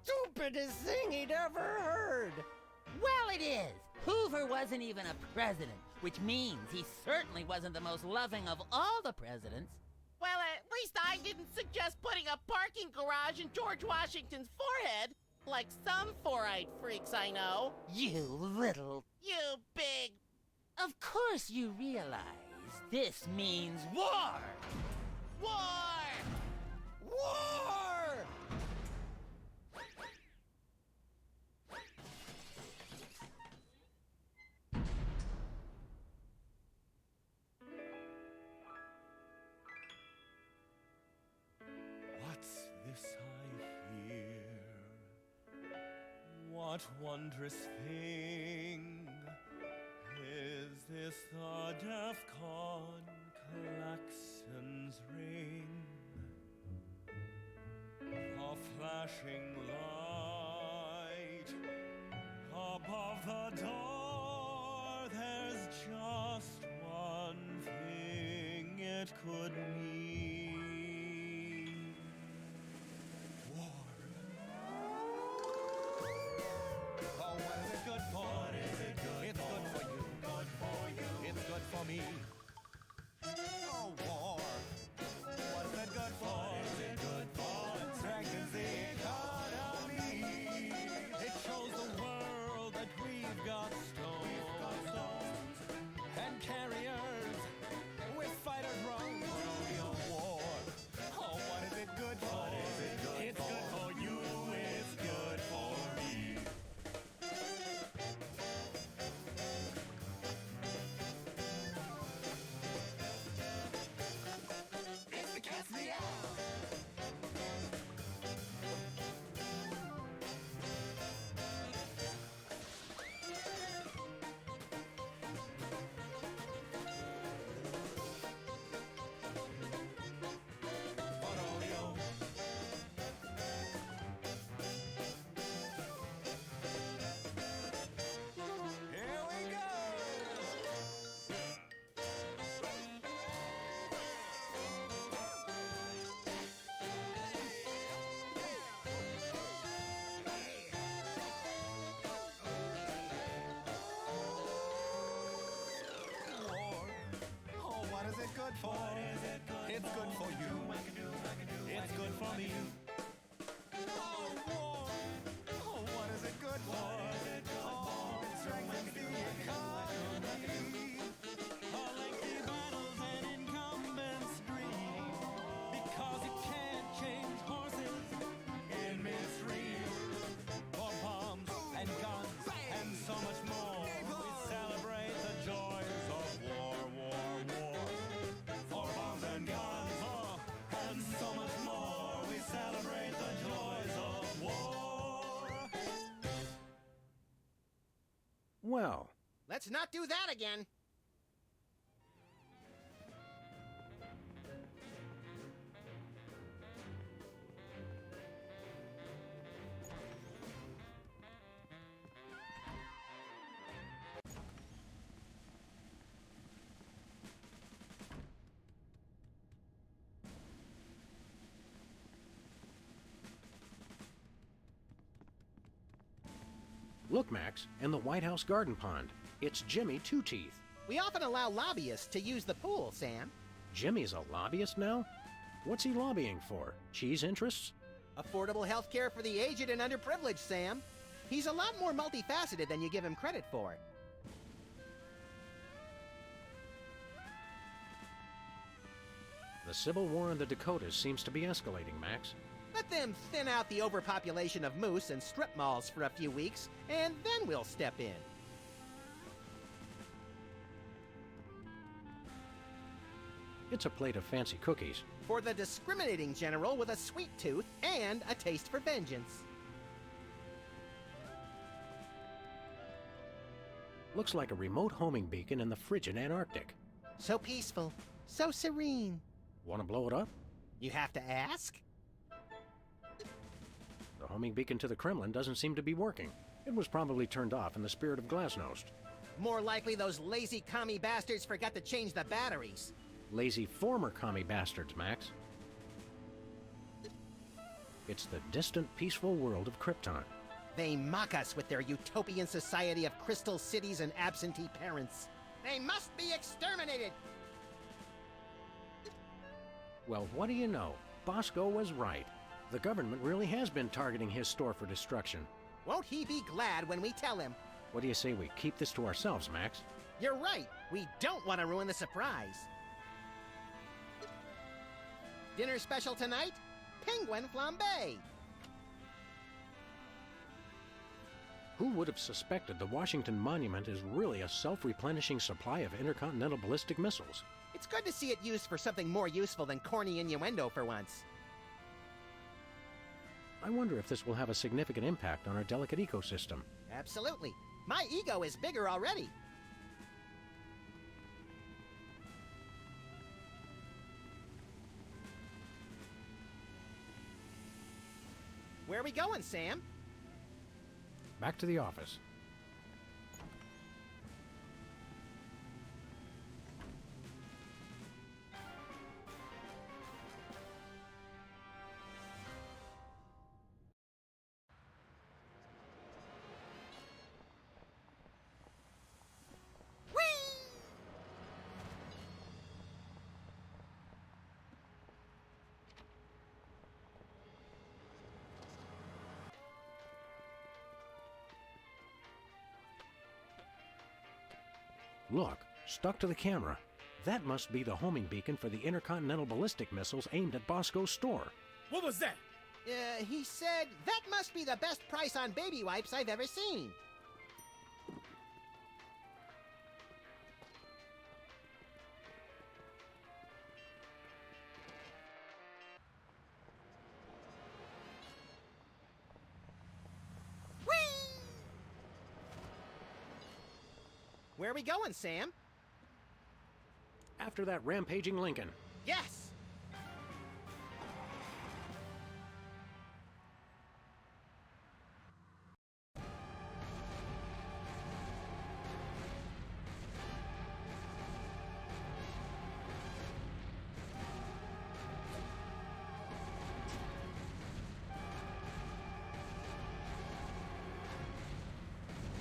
stupidest thing he'd ever heard. Well, it is. Hoover wasn't even a president, which means he certainly wasn't the most loving of all the presidents. Well, at least I didn't suggest putting a parking garage in George Washington's forehead, like some 4-eyed freaks I know. You little... You big... Of course you realize this means war! War! War! What's this I hear? What wondrous thing is this? The DEFCON klaxons ring, a flashing light above the door. There's just one thing it could mean. Oh, what is it good for? What is it good it's for? Good for you. Good for you. It's good for me. Oh, war. What is it good for? What is it good for? It strengthens the economy. It shows the world that we've got stones and carriers with fighter drones. War. Oh, what is it good for? What is it good it's for? Good for you. It's good for me. It's the cat's meow. Here we go. War. Oh, what is it good for? What is it good it's good for you. It's good for me. Oh, war. Oh, what is it good for? Oh, it strengthens the economy. Oh, lengthy battles and incumbents dream, because you can't change horses in midstream. For bombs and guns and so much more, we celebrate the joys of war, war, war. For bombs and guns, and so much more, we celebrate the joys of war. Well, Let's not do that again. look, Max, in the White House garden pond. It's Jimmy Two Teeth. We often allow lobbyists to use the pool, Sam. Jimmy's a lobbyist now? What's he lobbying for? Cheese interests? Affordable health care for the aged and underprivileged, Sam. He's a lot more multifaceted than you give him credit for. The Civil War in the Dakotas seems to be escalating, Max. Let them thin out the overpopulation of moose and strip malls for a few weeks, and then we'll step in. It's a plate of fancy cookies. For the discriminating general with a sweet tooth and a taste for vengeance. Looks like a remote homing beacon in the frigid Antarctic. So peaceful, so serene. Want to blow it up? You have to ask? The homing beacon to the Kremlin doesn't seem to be working. It was probably turned off in the spirit of Glasnost. More likely those lazy commie bastards forgot to change the batteries. Lazy former commie bastards, Max. It's the distant, peaceful world of Krypton. They mock us with their utopian society of crystal cities and absentee parents. They must be exterminated! Well, what do you know? Bosco was right. The government really has been targeting his store for destruction. Won't he be glad when we tell him? What do you say we keep this to ourselves, Max? You're right. We don't want to ruin the surprise. Dinner special tonight? Penguin flambe. Who would have suspected the Washington Monument is really a self-replenishing supply of intercontinental ballistic missiles? It's good to see it used for something more useful than corny innuendo for once. I wonder if this will have a significant impact on our delicate ecosystem. Absolutely. My ego is bigger already. Where are we going, Sam? Back to the office. Look, stuck to the camera. That must be the homing beacon for the intercontinental ballistic missiles aimed at Bosco's store. What was that? He said, that must be the best price on baby wipes I've ever seen. Where are we going, Sam? After that rampaging Lincoln. Yes!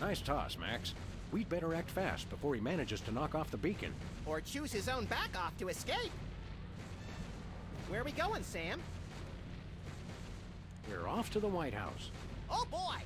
Nice toss, Max. We'd better act fast before he manages to knock off the beacon. Or choose his own back off to escape. Where are we going, Sam? We're off to the White House. Oh, boy!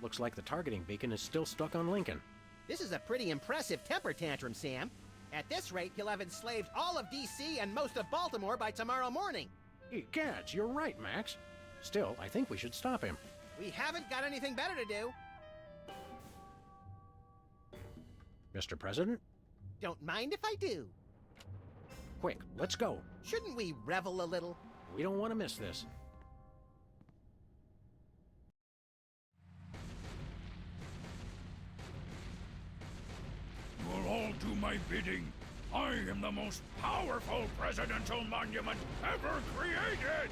Looks like the targeting beacon is still stuck on Lincoln. This is a pretty impressive temper tantrum, Sam. At this rate, he'll have enslaved all of D.C. and most of Baltimore by tomorrow morning. Gads, you're right, Max. Still, I think we should stop him. We haven't got anything better to do. Mr. President? Don't mind if I do. Quick, let's go. Shouldn't we revel a little? We don't want to miss this. You will all do my bidding. I am the most powerful presidential monument ever created!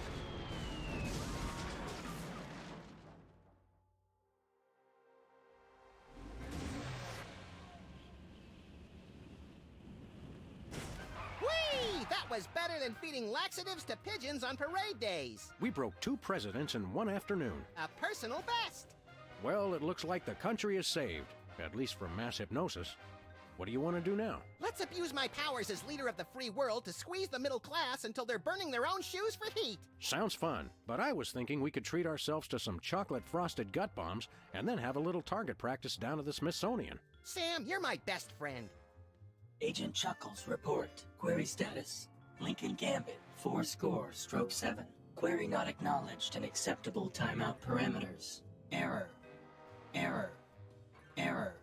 Whee! That was better better than feeding laxatives to pigeons on parade days. We broke 2 presidents in one afternoon. A personal best. Well, it looks like the country is saved, at least from mass hypnosis. What do you want to do now? Let's abuse my powers as leader of the free world to squeeze the middle class until they're burning their own shoes for heat. Sounds fun, but I was thinking we could treat ourselves to some chocolate-frosted gut bombs and then have a little target practice down at the Smithsonian. Sam, you're my best friend. Agent Chuckles, report. Query status. Lincoln Gambit, 4-7. Query not acknowledged and acceptable timeout parameters. Error. Error. Error.